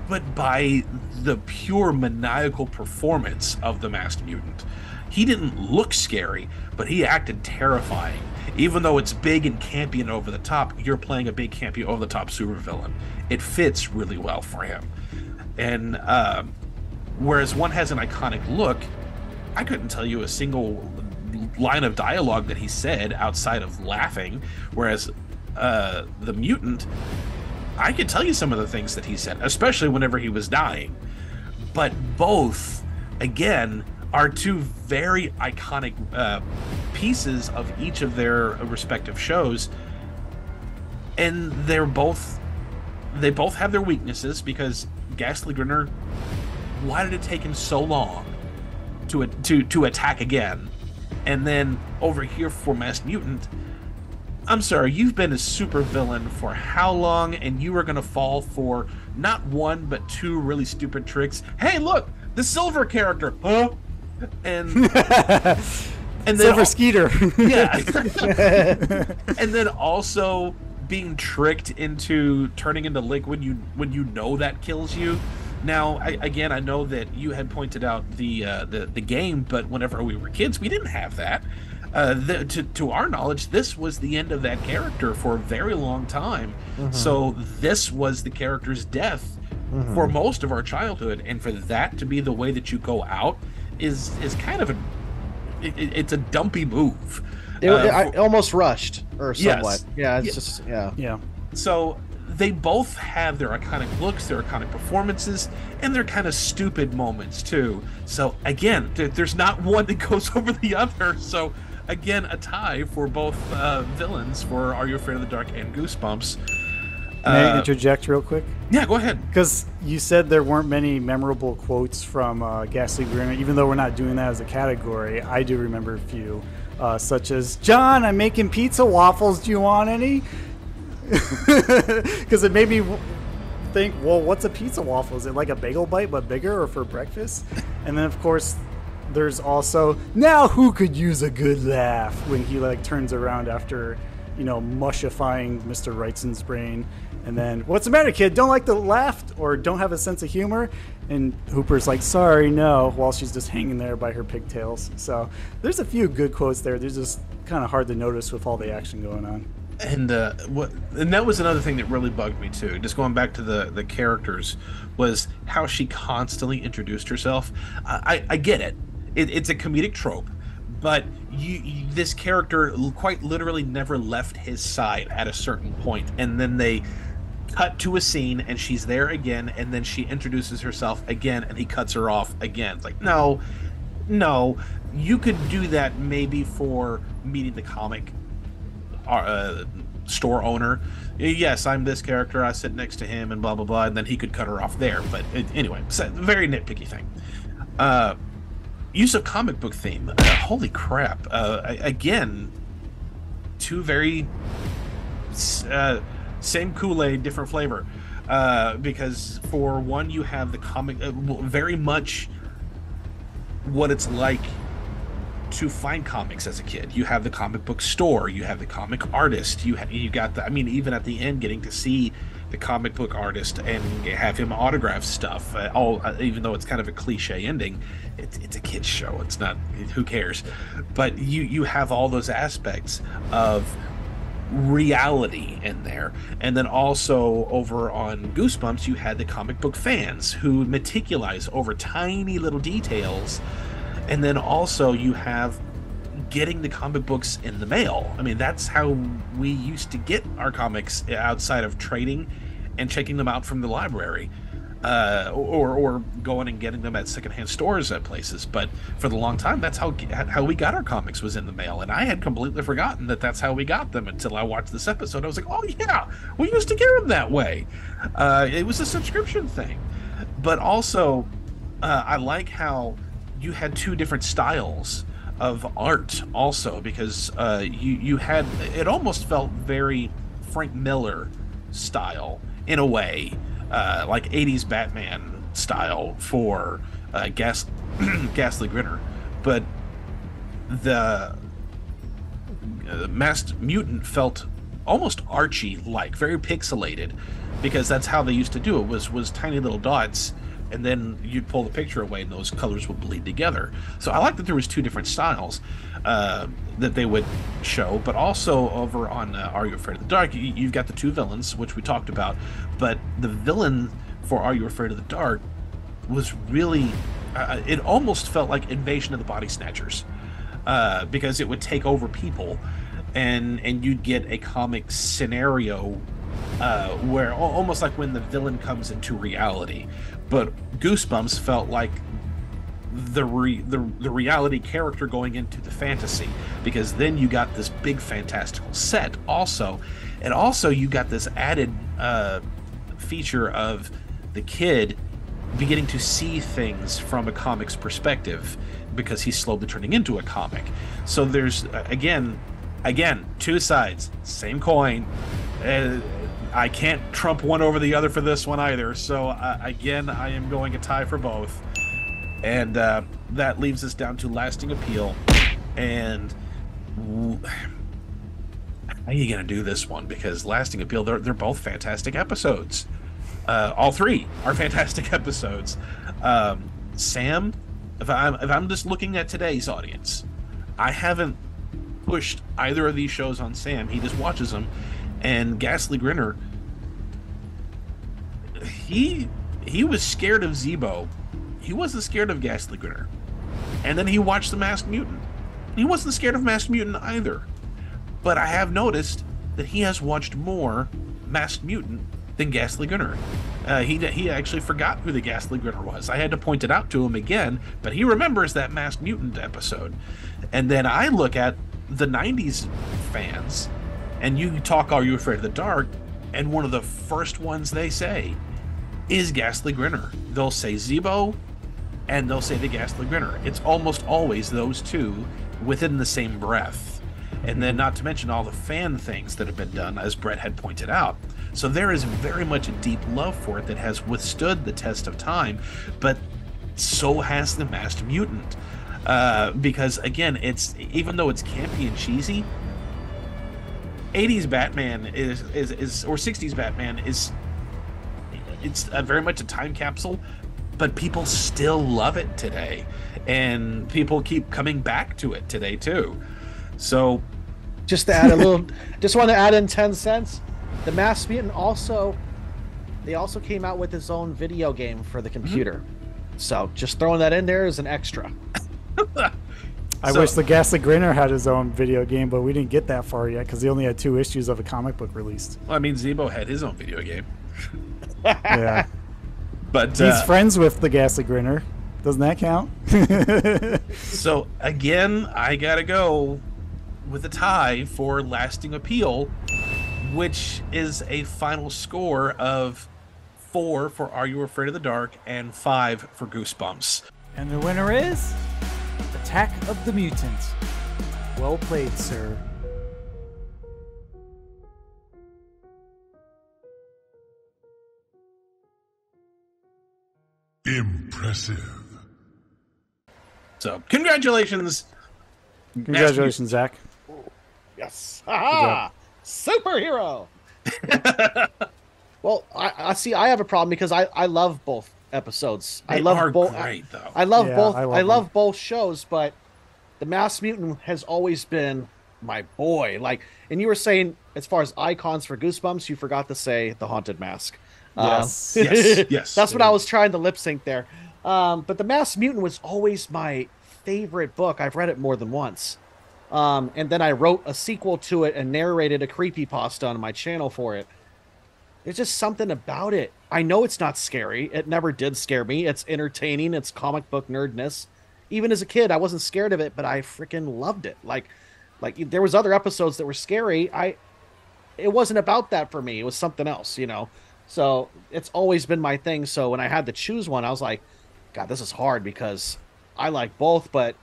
but by the pure maniacal performance of the Masked Mutant. He didn't look scary, but he acted terrifying. Even though it's big and campy and over the top, you're playing a big, campy, over the top supervillain. It fits really well for him. And whereas one has an iconic look, I couldn't tell you a single line of dialogue that he said outside of laughing, whereas the Mutant, I could tell you some of the things that he said, especially whenever he was dying. But both, again, are two very iconic pieces of each of their respective shows, and they both have their weaknesses, because Ghastly Grinner, why did it take him so long to attack again? And then over here for Masked Mutant, I'm sorry, you've been a supervillain for how long, and you are going to fall for not one but two really stupid tricks. Hey, look, the Silver character, huh? And then Silver Skeeter. Yeah. And then also being tricked into turning into liquid when you know that kills you. Now, I know that you had pointed out the game, but whenever we were kids, we didn't have that. To our knowledge, this was the end of that character for a very long time. Mm-hmm. So this was the character's death for most of our childhood, and for that to be the way that you go out is kind of it's a dumpy move. I almost rushed, or somewhat. Yes. Yeah, it's just Yeah. So they both have their iconic looks, their iconic performances, and their kind of stupid moments too. So again, there's not one that goes over the other. So again, a tie for both villains for Are You Afraid of the Dark and Goosebumps. May I interject real quick? Yeah, go ahead. Because you said there weren't many memorable quotes from Ghastly Grinner. Even though we're not doing that as a category, I do remember a few, such as, "John, I'm making pizza waffles. Do you want any?" Because it made me think, well, what's a pizza waffle? Is it like a bagel bite but bigger, or for breakfast? And then, of course, there's also, "Now who could use a good laugh?" when he like turns around after, mushifying Mr. Wrightson's brain. And then, "What's the matter, kid? Don't like to laugh or don't have a sense of humor?" And Hooper's like, "Sorry, no," while she's just hanging there by her pigtails. So there's a few good quotes there. They're just kind of hard to notice with all the action going on. And that was another thing that really bugged me too. Just going back to the characters, was how she constantly introduced herself. I get it. It's a comedic trope, but this character quite literally never left his side at a certain point, and then they cut to a scene and she's there again, and then she introduces herself again and he cuts her off again. It's like, no, you could do that maybe for meeting the comic store owner. Yes, I'm this character, I sit next to him and blah blah blah, and then he could cut her off there. But anyway, it's a very nitpicky thing. Use of comic book theme. Holy crap. Again, two very same Kool-Aid, different flavor. Because for one, you have the comic, very much what it's like to find comics as a kid. You have the comic book store, you have the comic artist, you got the, even at the end, getting to see the comic book artist and have him autograph stuff. Even though it's kind of a cliche ending, it's a kid's show. It's not, who cares? But you have all those aspects of reality in there. And then also over on Goosebumps, you had the comic book fans who meticulous over tiny little details. And then also you have getting the comic books in the mail. That's how we used to get our comics, outside of trading and checking them out from the library, or going and getting them at secondhand stores at places. But for the long time, that's how we got our comics, was in the mail. And I had completely forgotten that that's how we got them until I watched this episode. I was like, oh yeah, we used to get them that way. It was a subscription thing. But also, I like how you had two different styles of art also, because you had, it almost felt very Frank Miller style in a way, like 80s Batman style for Ghastly Grinner. But the Masked Mutant felt almost Archie-like, very pixelated, because that's how they used to do it, was tiny little dots, and then you'd pull the picture away and those colors would bleed together. So I like that there was two different styles that they would show. But also over on Are You Afraid of the Dark, you've got the two villains, which we talked about. But the villain for Are You Afraid of the Dark was really, it almost felt like Invasion of the Body Snatchers, because it would take over people, and you'd get a comic scenario where almost like when the villain comes into reality. But Goosebumps felt like the reality character going into the fantasy, because then you got this big fantastical set also, and also you got this added feature of the kid beginning to see things from a comic's perspective, because he's slowly turning into a comic. So there's again two sides, same coin. I can't trump one over the other for this one either. So again, I am going a tie for both. And that leaves us down to lasting appeal. And how are you going to do this one? Because lasting appeal, they're both fantastic episodes. All three are fantastic episodes. Sam, if I'm just looking at today's audience, I haven't pushed either of these shows on Sam. He just watches them. And Ghastly Grinner, he was scared of Zebo. He wasn't scared of Ghastly Grinner. And then he watched The Masked Mutant. He wasn't scared of Masked Mutant either. But I have noticed that he has watched more Masked Mutant than Ghastly Grinner. He actually forgot who the Ghastly Grinner was. I had to point it out to him again, but he remembers that Masked Mutant episode. And then I look at the 90s fans, and you talk Are You Afraid of the Dark, and one of the first ones they say is Ghastly Grinner. They'll say Zebo, and they'll say the Ghastly Grinner. It's almost always those two within the same breath. And then not to mention all the fan things that have been done, as Brett had pointed out. So there is very much a deep love for it that has withstood the test of time, but so has the Masked Mutant. Because again, it's, even though it's campy and cheesy, 80s Batman is or 60s Batman is, it's very much a time capsule, but people still love it today, and people keep coming back to it today too. So just to add a little, just want to add in 10 cents. The Masked Mutant they also came out with its own video game for the computer. So just throwing that in there as an extra. I wish the Ghastly Grinner had his own video game, but we didn't get that far yet because he only had 2 issues of a comic book released. Well, I mean, Zebo had his own video game. Yeah. But he's friends with the Ghastly Grinner. Doesn't that count? So, again, I gotta go with a tie for lasting appeal, which is a final score of 4 for Are You Afraid of the Dark and 5 for Goosebumps. And the winner is Attack of the Mutant. Well played, sir. Impressive. So, congratulations. Congratulations, Zach. Yes. Aha! Superhero. Well, I see. I have a problem because I love both episodes. They I love are both. great, though. I love Yeah, both. I love them. both shows, but the Masked Mutant has always been my boy. Like, and you were saying as far as icons for Goosebumps, you forgot to say the Haunted Mask. Yes. Yes. That's what I was trying to lip sync there. But the Masked Mutant was always my favorite book. I've read it more than once. And then I wrote a sequel to it and narrated a creepypasta on my channel for it. There's just something about it. I know it's not scary. It never did scare me. It's entertaining. It's comic book nerdness. Even as a kid, I wasn't scared of it, but I freaking loved it. Like there was other episodes that were scary. It wasn't about that for me. It was something else, you know? So it's always been my thing. So when I had to choose one, I was like, God, this is hard because I like both, but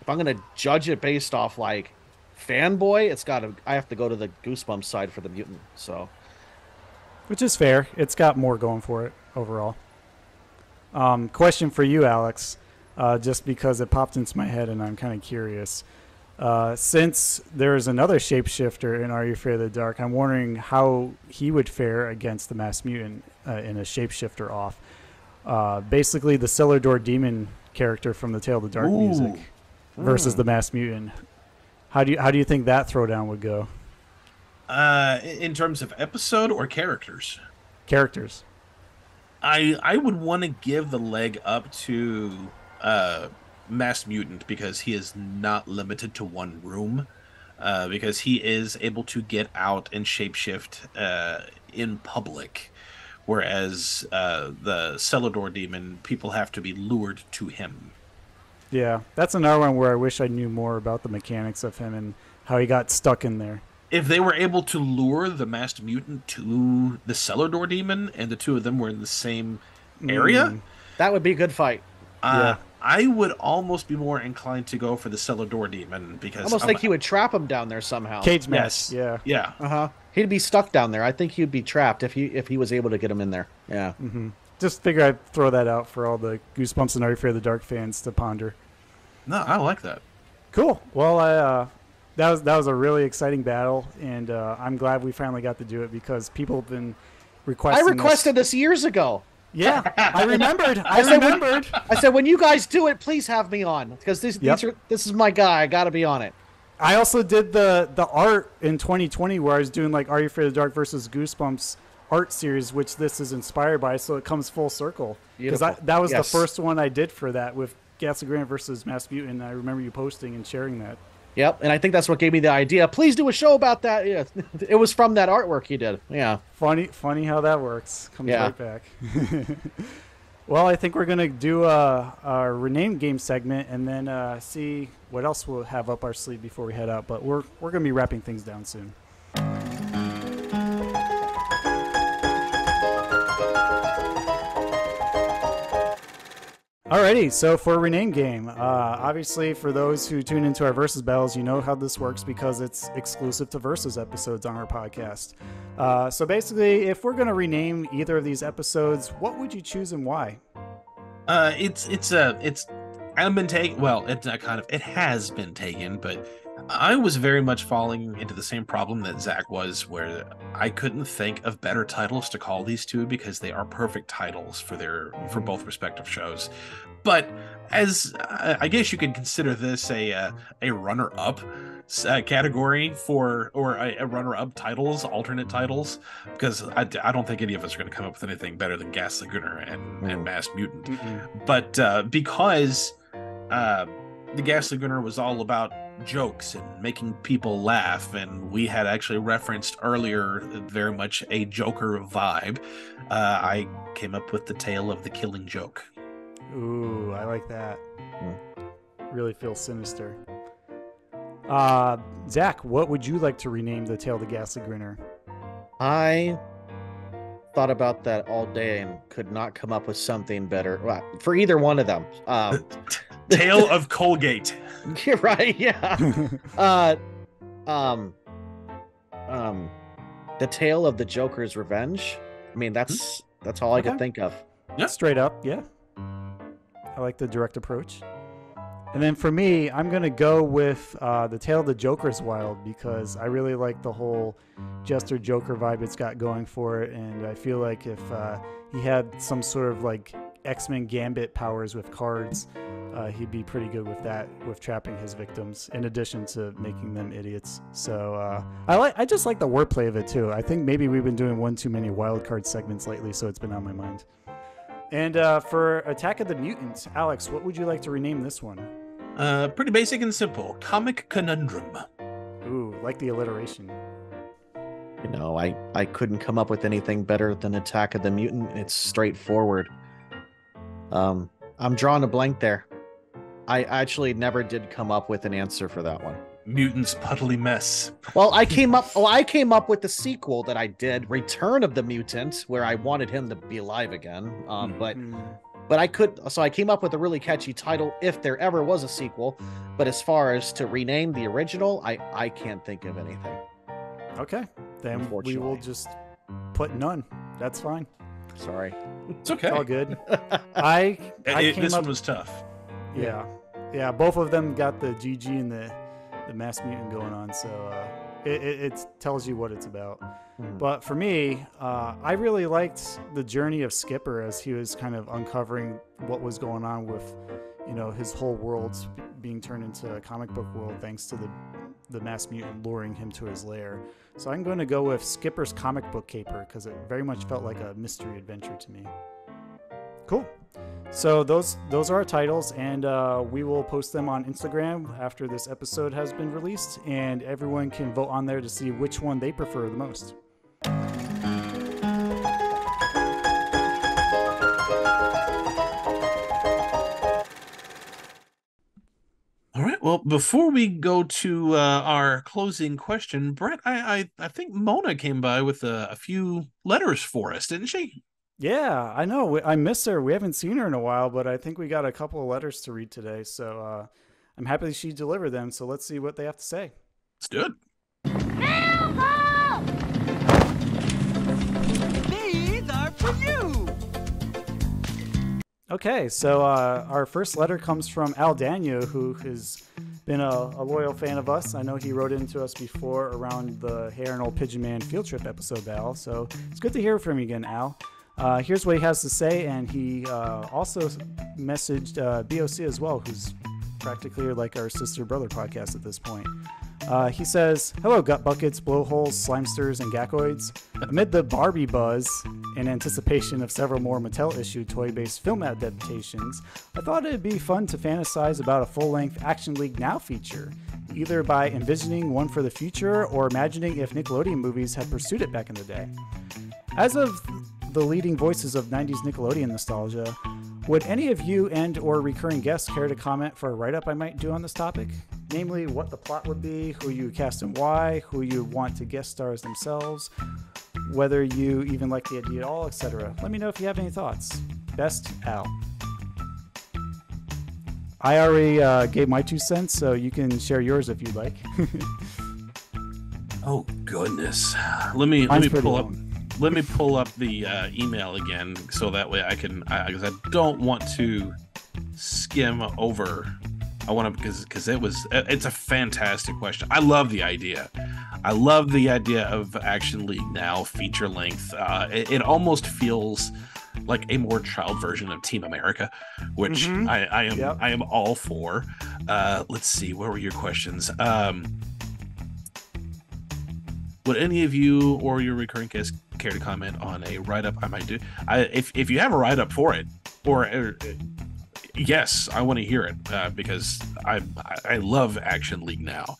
if I'm going to judge it based off like fanboy, I have to go to the Goosebumps side for the Mutant. So, Which is fair. It's got more going for it overall. Question for you, Alex, just because it popped into my head and I'm kind of curious. Since there is another shapeshifter in Are You Afraid of the Dark, I'm wondering how he would fare against the Masked Mutant in a shapeshifter off. Basically, the Cellar Door Demon character from the Tale of the Dark music versus the Masked Mutant. How do you think that throwdown would go? In terms of episode or characters? Characters. I would want to give the leg up to Masked Mutant because he is not limited to one room, because he is able to get out and shapeshift in public, whereas the Cellar Door Demon, people have to be lured to him. Yeah, that's another one where I wish I knew more about the mechanics of him and how he got stuck in there. If they were able to lure the Masked Mutant to the Cellar Door Demon and the two of them were in the same area, that would be a good fight. Yeah. I would almost be more inclined to go for the Cellar Door Demon because I almost think he would trap him down there somehow. Cage match. Yes. Yeah. Uh-huh. He'd be stuck down there. I think he'd be trapped if he was able to get him in there. Yeah. Mm-hmm. Just figure I'd throw that out for all the Goosebumps and Are You Afraid of the Dark fans to ponder. No, I like that. Cool. Well, that was a really exciting battle, and I'm glad we finally got to do it because people have been requesting. I requested this years ago. Yeah, I remembered. I said, when you guys do it, please have me on because this is my guy. I got to be on it. I also did the art in 2020 where I was doing like Are You Afraid of the Dark versus Goosebumps art series, which this is inspired by, so it comes full circle. Because that was the first one I did for that with Ghastly Grinner versus Masked Mutant, and I remember you posting and sharing that. Yep, and I think that's what gave me the idea. Please do a show about that. Yeah, it was from that artwork you did. Yeah. Funny how that works. Comes right back. Well, I think we're going to do a rename game segment and then see what else we'll have up our sleeve before we head out. But we're going to be wrapping things down soon. Alrighty, so for a rename game, obviously for those who tune into our Versus battles, you know how this works because it's exclusive to Versus episodes on our podcast. So basically, if we're going to rename either of these episodes, what would you choose and why? It has been taken, but I was very much falling into the same problem that Zach was, where I couldn't think of better titles to call these two because they are perfect titles for both respective shows. But as I guess you could consider this a runner-up category for, or a runner-up titles, alternate titles, because I don't think any of us are going to come up with anything better than Ghastly Grinner and Mass Mutant. But because the Ghastly Grinner was all about jokes and making people laugh, and we had actually referenced earlier very much a Joker vibe, I came up with the Tale of the Killing Joke. Ooh, I like that. Really feels sinister. Zach, what would you like to rename the Tale of the Ghastly Grinner? I thought about that all day and could not come up with something better for either one of them. Tale of Colgate. You're right, yeah. The Tale of the Joker's Revenge. I mean, that's all I could think of. Yeah, straight up, yeah. I like the direct approach. And then for me, I'm going to go with the Tale of the Joker's Wild because I really like the whole Jester Joker vibe it's got going for it. And I feel like if he had some sort of like X-Men Gambit powers with cards, he'd be pretty good with that, with trapping his victims, in addition to making them idiots. So I just like the wordplay of it too. I think maybe we've been doing one too many wild card segments lately, so it's been on my mind. And for Attack of the Mutants, Alex, what would you like to rename this one? Pretty basic and simple. Comic Conundrum. Ooh, like the alliteration. You know, I couldn't come up with anything better than Attack of the Mutant. It's straightforward. I'm drawing a blank there. I actually never did come up with an answer for that one. Mutant's Puddly Mess. Well, I came up with the sequel that I did, Return of the Mutant, where I wanted him to be alive again. But I came up with a really catchy title if there ever was a sequel. But as far as to rename the original, I can't think of anything. Okay, then we will just put none. That's fine. Sorry. It's okay. It's all good. This one was tough. Yeah. Both of them got the GG and the Mass Mutant going on, so it tells you what it's about. But for me, I really liked the journey of Skipper as he was kind of uncovering what was going on with, his whole world being turned into a comic book world thanks to the Mass Mutant luring him to his lair. So I'm going to go with Skipper's Comic Book Caper because it very much felt like a mystery adventure to me. Cool. So those are our titles, and we will post them on Instagram after this episode has been released, and everyone can vote on there to see which one they prefer the most. All right. Well, before we go to our closing question, Brett, I think Mona came by with a few letters for us, didn't she? Yeah, I know. I miss her. We haven't seen her in a while, but I think we got a couple of letters to read today. So I'm happy she delivered them. So let's see what they have to say. Let's do it. These are for you. Okay, so our first letter comes from Al Daniel, who has been a loyal fan of us. I know he wrote into us before around the Hair and Old Pigeon Man field trip episode, Al. So it's good to hear from you again, Al. Here's what he has to say, and he also messaged BOC as well, who's practically like our sister brother podcast at this point. He says, "Hello, gut buckets, blowholes, slimesters, and gackoids. Amid the Barbie buzz in anticipation of several more Mattel-issued toy-based film adaptations, I thought it'd be fun to fantasize about a full-length Action League Now feature, either by envisioning one for the future or imagining if Nickelodeon movies had pursued it back in the day. As of the leading voices of 90s Nickelodeon nostalgia. Would any of you and or recurring guests care to comment for a write-up I might do on this topic? Namely, what the plot would be, who you cast and why, who you want to guest star as themselves, whether you even like the idea at all, etc. Let me know if you have any thoughts. Best, Al. I already gave my 2 cents, so you can share yours if you'd like. Oh goodness! Let me pull up the email again, so that way I can, because I don't want to skim over. I want to, because it's a fantastic question. I love the idea. I love the idea of Action League Now feature length. It almost feels like a more child version of Team America, which I am all for. Let's see, what were your questions? Would any of you or your recurring guests care to comment on a write-up I might do? If you have a write-up for it, or yes, I want to hear it, because I love Action League Now.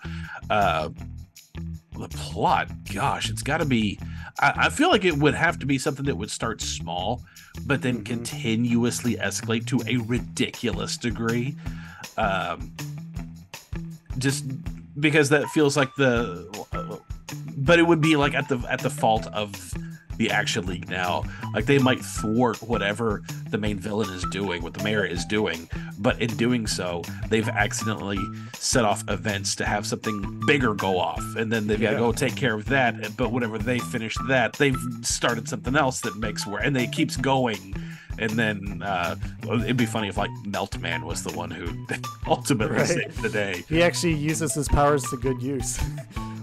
The plot, gosh, it's got to be. I feel like it would have to be something that would start small, but then continuously escalate to a ridiculous degree. Just because that feels like but it would be like at the fault of the Action League Now. Like, they might thwart whatever the main villain is doing, what the mayor is doing, but in doing so, they've accidentally set off events to have something bigger go off, and then they've got to go take care of that. But whenever they finish that, they've started something else that makes and it keeps going. And then it'd be funny if, like, Meltman was the one who ultimately saved the day. He actually uses his powers to good use.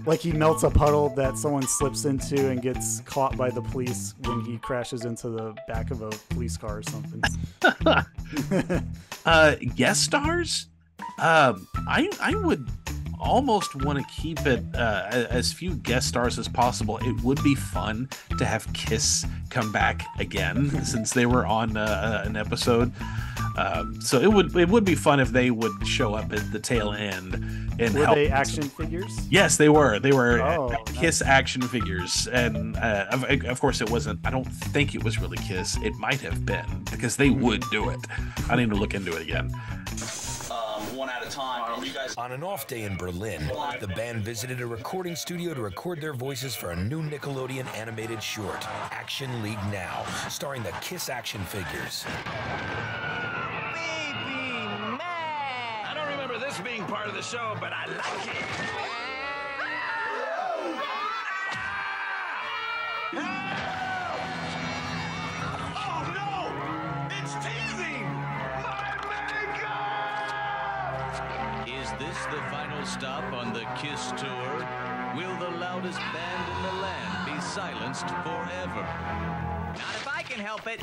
Like, he melts a puddle that someone slips into and gets caught by the police when he crashes into the back of a police car or something. Guest stars? I would almost want to keep it as few guest stars as possible. It would be fun to have Kiss come back again since they were on an episode. So it would be fun if they would show up at the tail end and were help. They action figures? Yes, they were. They were Kiss action figures, and of course it wasn't. I don't think it was really Kiss. It might have been, because they would do it. I need to look into it again. One at a time. You guys... On an off day in Berlin, the band visited a recording studio to record their voices for a new Nickelodeon animated short, Action League Now, starring the Kiss action figures. I don't remember this being part of the show, but I like it. Oh no! It's teasing! Is this the final stop on the Kiss tour? Will the loudest band in the land be silenced forever? Not if I can help it.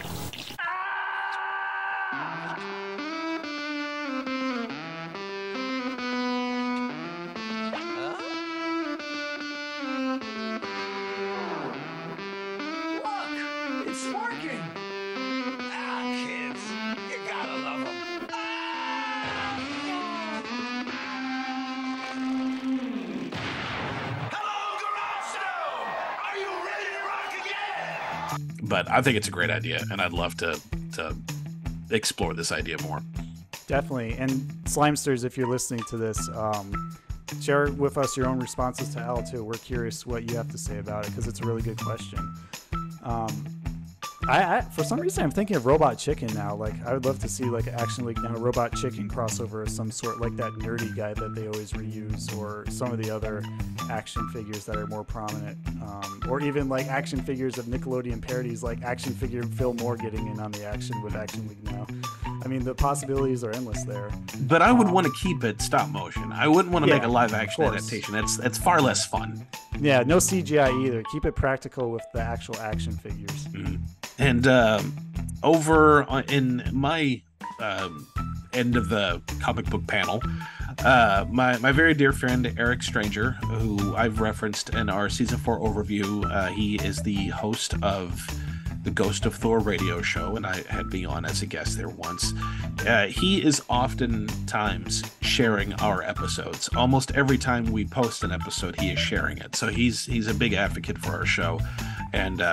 Look! It's working! Ah, kids, you gotta love them. But I think it's a great idea, and I'd love to explore this idea more. Definitely. And Slimesters, if you're listening to this, share with us your own responses to Al too. We're curious what you have to say about it, because it's a really good question. I for some reason I'm thinking of Robot Chicken now. Like, I would love to see like Action League Now Robot Chicken crossover of some sort, like that nerdy guy that they always reuse, or some of the other action figures that are more prominent, or even like action figures of Nickelodeon parodies, like action figure Phil Moore getting in on the action with Action League Now. I mean, the possibilities are endless there. But I would want to keep it stop motion. I wouldn't want to make a live action adaptation. That's far less fun. Yeah, no CGI either. Keep it practical with the actual action figures. Mm-hmm. And over in my end of the comic book panel, my very dear friend Eric Stranger, who I've referenced in our season 4 overview, he is the host of the Ghost of Thor radio show, and I had me on as a guest there once. He is oftentimes sharing our episodes. Almost every time we post an episode, he is sharing it. So he's a big advocate for our show, and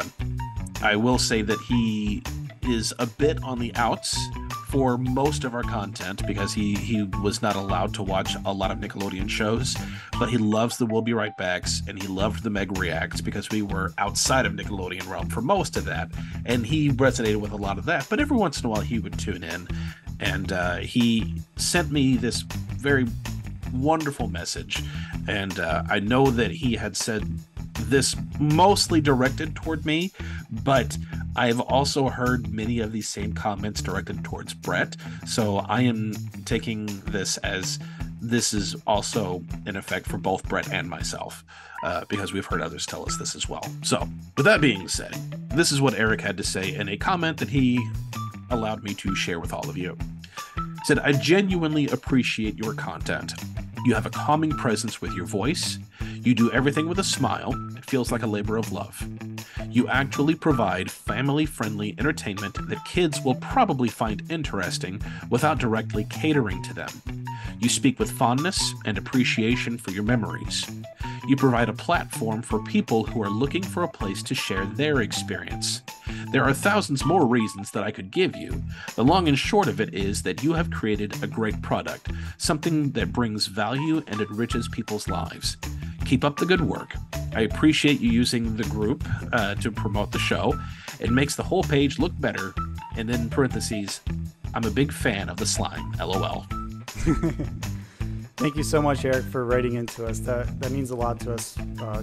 I will say that he is a bit on the outs for most of our content because he was not allowed to watch a lot of Nickelodeon shows, but he loves the We'll Be Right Backs and he loved the Meg Reacts because we were outside of Nickelodeon realm for most of that, and he resonated with a lot of that. But every once in a while he would tune in, and he sent me this very wonderful message, and I know that he had said this mostly directed toward me, but I've also heard many of these same comments directed towards Brett, so I am taking this as this is also in effect for both Brett and myself, because we've heard others tell us this as well. So with that being said, this is what Eric had to say in a comment that he allowed me to share with all of you. He said, I genuinely appreciate your content. You have a calming presence with your voice. You do everything with a smile. It feels like a labor of love. You actually provide family-friendly entertainment that kids will probably find interesting without directly catering to them. You speak with fondness and appreciation for your memories. You provide a platform for people who are looking for a place to share their experience. There are thousands more reasons that I could give you. The long and short of it is that you have created a great product, something that brings value and enriches people's lives. Keep up the good work. I appreciate you using the group to promote the show. It makes the whole page look better. And then in parentheses, I'm a big fan of the slime, LOL. Thank you so much, Eric, for writing into us. That means a lot to us,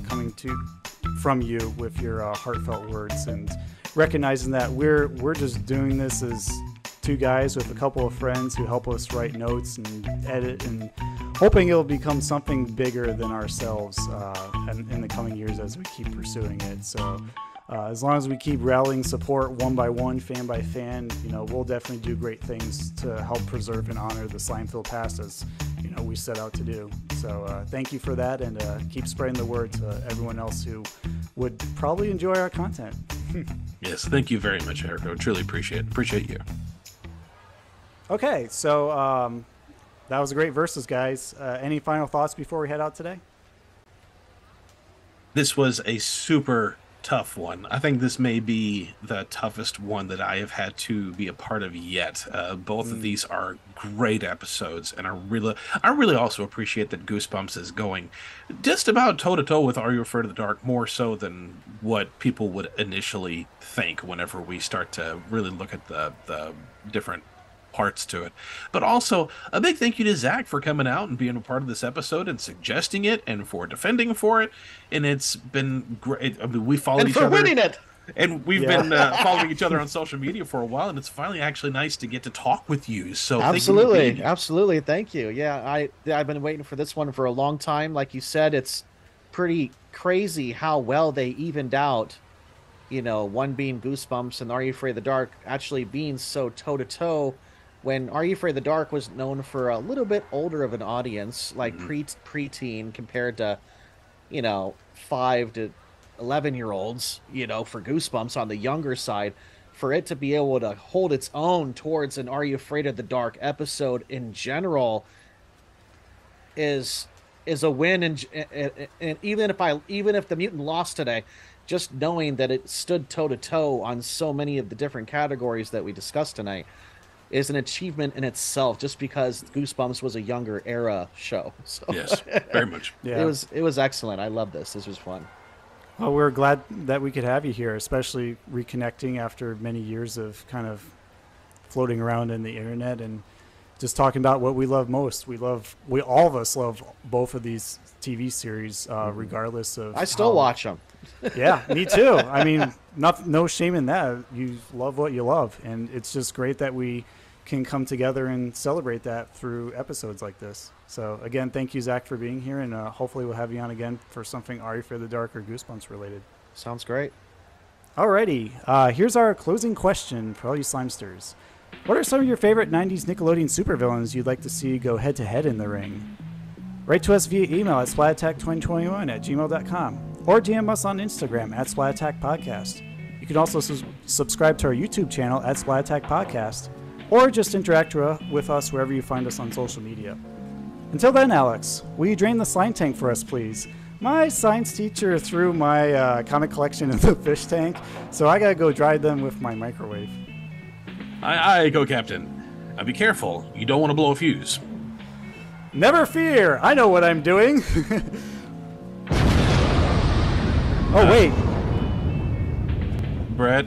coming from you with your heartfelt words and recognizing that we're just doing this as two guys with a couple of friends who help us write notes and edit, and hoping it'll become something bigger than ourselves in the coming years as we keep pursuing it. So as long as we keep rallying support one by one, fan by fan, we'll definitely do great things to help preserve and honor the slime-filled past as we set out to do. So thank you for that, and keep spreading the word to everyone else who would probably enjoy our content. Yes, thank you very much, Eric. I truly appreciate you. Okay, so that was a great versus, guys. Any final thoughts before we head out today? This was a super tough one. I think this may be the toughest one that I have had to be a part of yet. Both of these are great episodes, and I really also appreciate that Goosebumps is going just about toe-to-toe with Are You Afraid of the Dark, more so than what people would initially think whenever we start to really look at the different parts to it. But also a big thank you to Zach for coming out and being a part of this episode and suggesting it and for defending for it. And it's been great. I mean, we followed each other. And for winning it. And we've been following each other on social media for a while, and it's finally actually nice to get to talk with you. So absolutely, thank you. Yeah, I've been waiting for this one for a long time. Like you said, it's pretty crazy how well they evened out. One being Goosebumps and Are You Afraid of the Dark actually being so toe-to-toe. When Are You Afraid of the Dark was known for a little bit older of an audience, like preteen compared to, 5 to 11-year-olds, for Goosebumps on the younger side, for it to be able to hold its own towards an Are You Afraid of the Dark episode in general is a win. And even if the Mutant lost today, just knowing that it stood toe-to-toe on so many of the different categories that we discussed tonight is an achievement in itself, just because Goosebumps was a younger era show. So yes, very much. Yeah. It was excellent. I love this. This was fun. Well, we're glad that we could have you here, especially reconnecting after many years of kind of floating around in the internet and just talking about what we love most. We all of us love both of these TV series, regardless of. I still watch them. Yeah, me too. I mean, no shame in that. You love what you love, and it's just great that we can come together and celebrate that through episodes like this. So again, thank you, Zach, for being here, and hopefully we'll have you on again for something Are You Afraid of the Dark or Goosebumps related. Sounds great. Alrighty, here's our closing question for all you Slimesters. What are some of your favorite 90s Nickelodeon supervillains you'd like to see go head-to-head in the ring? Write to us via email at splatattack2021@gmail.com or DM us on Instagram at splatattackpodcast. You can also subscribe to our YouTube channel at splatattackpodcast, or just interact with us wherever you find us on social media. Until then, Alex, will you drain the slime tank for us, please? My science teacher threw my comic collection in the fish tank, so I gotta go dry them with my microwave. Aye, go, Captain. Be careful. You don't want to blow a fuse. Never fear. I know what I'm doing. Oh, wait. Brett?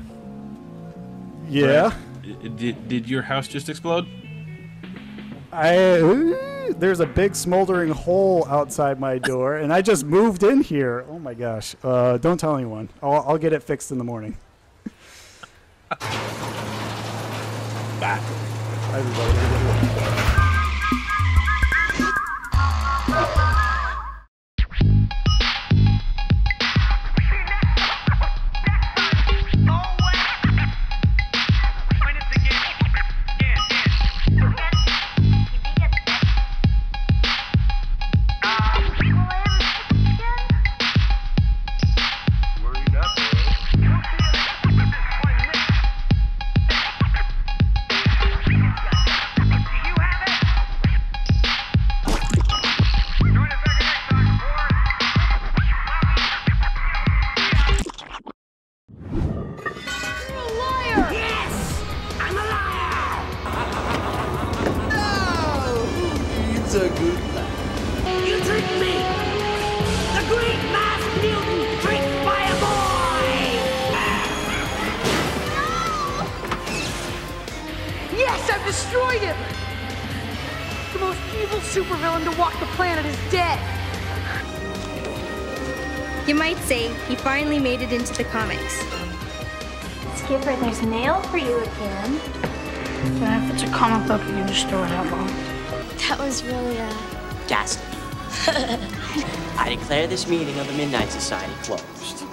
Yeah? Brett, did your house just explode? There's a big smoldering hole outside my door, and I just moved in here. Oh my gosh. Don't tell anyone. I'll get it fixed in the morning. Bye. Everybody. Destroyed him! The most evil supervillain to walk the planet is dead! You might say he finally made it into the comics. Skipper, there's mail for you again. Yeah, if it's a comic book, you can just store it out long. That was really, Ghastly. I declare this meeting of the Midnight Society closed.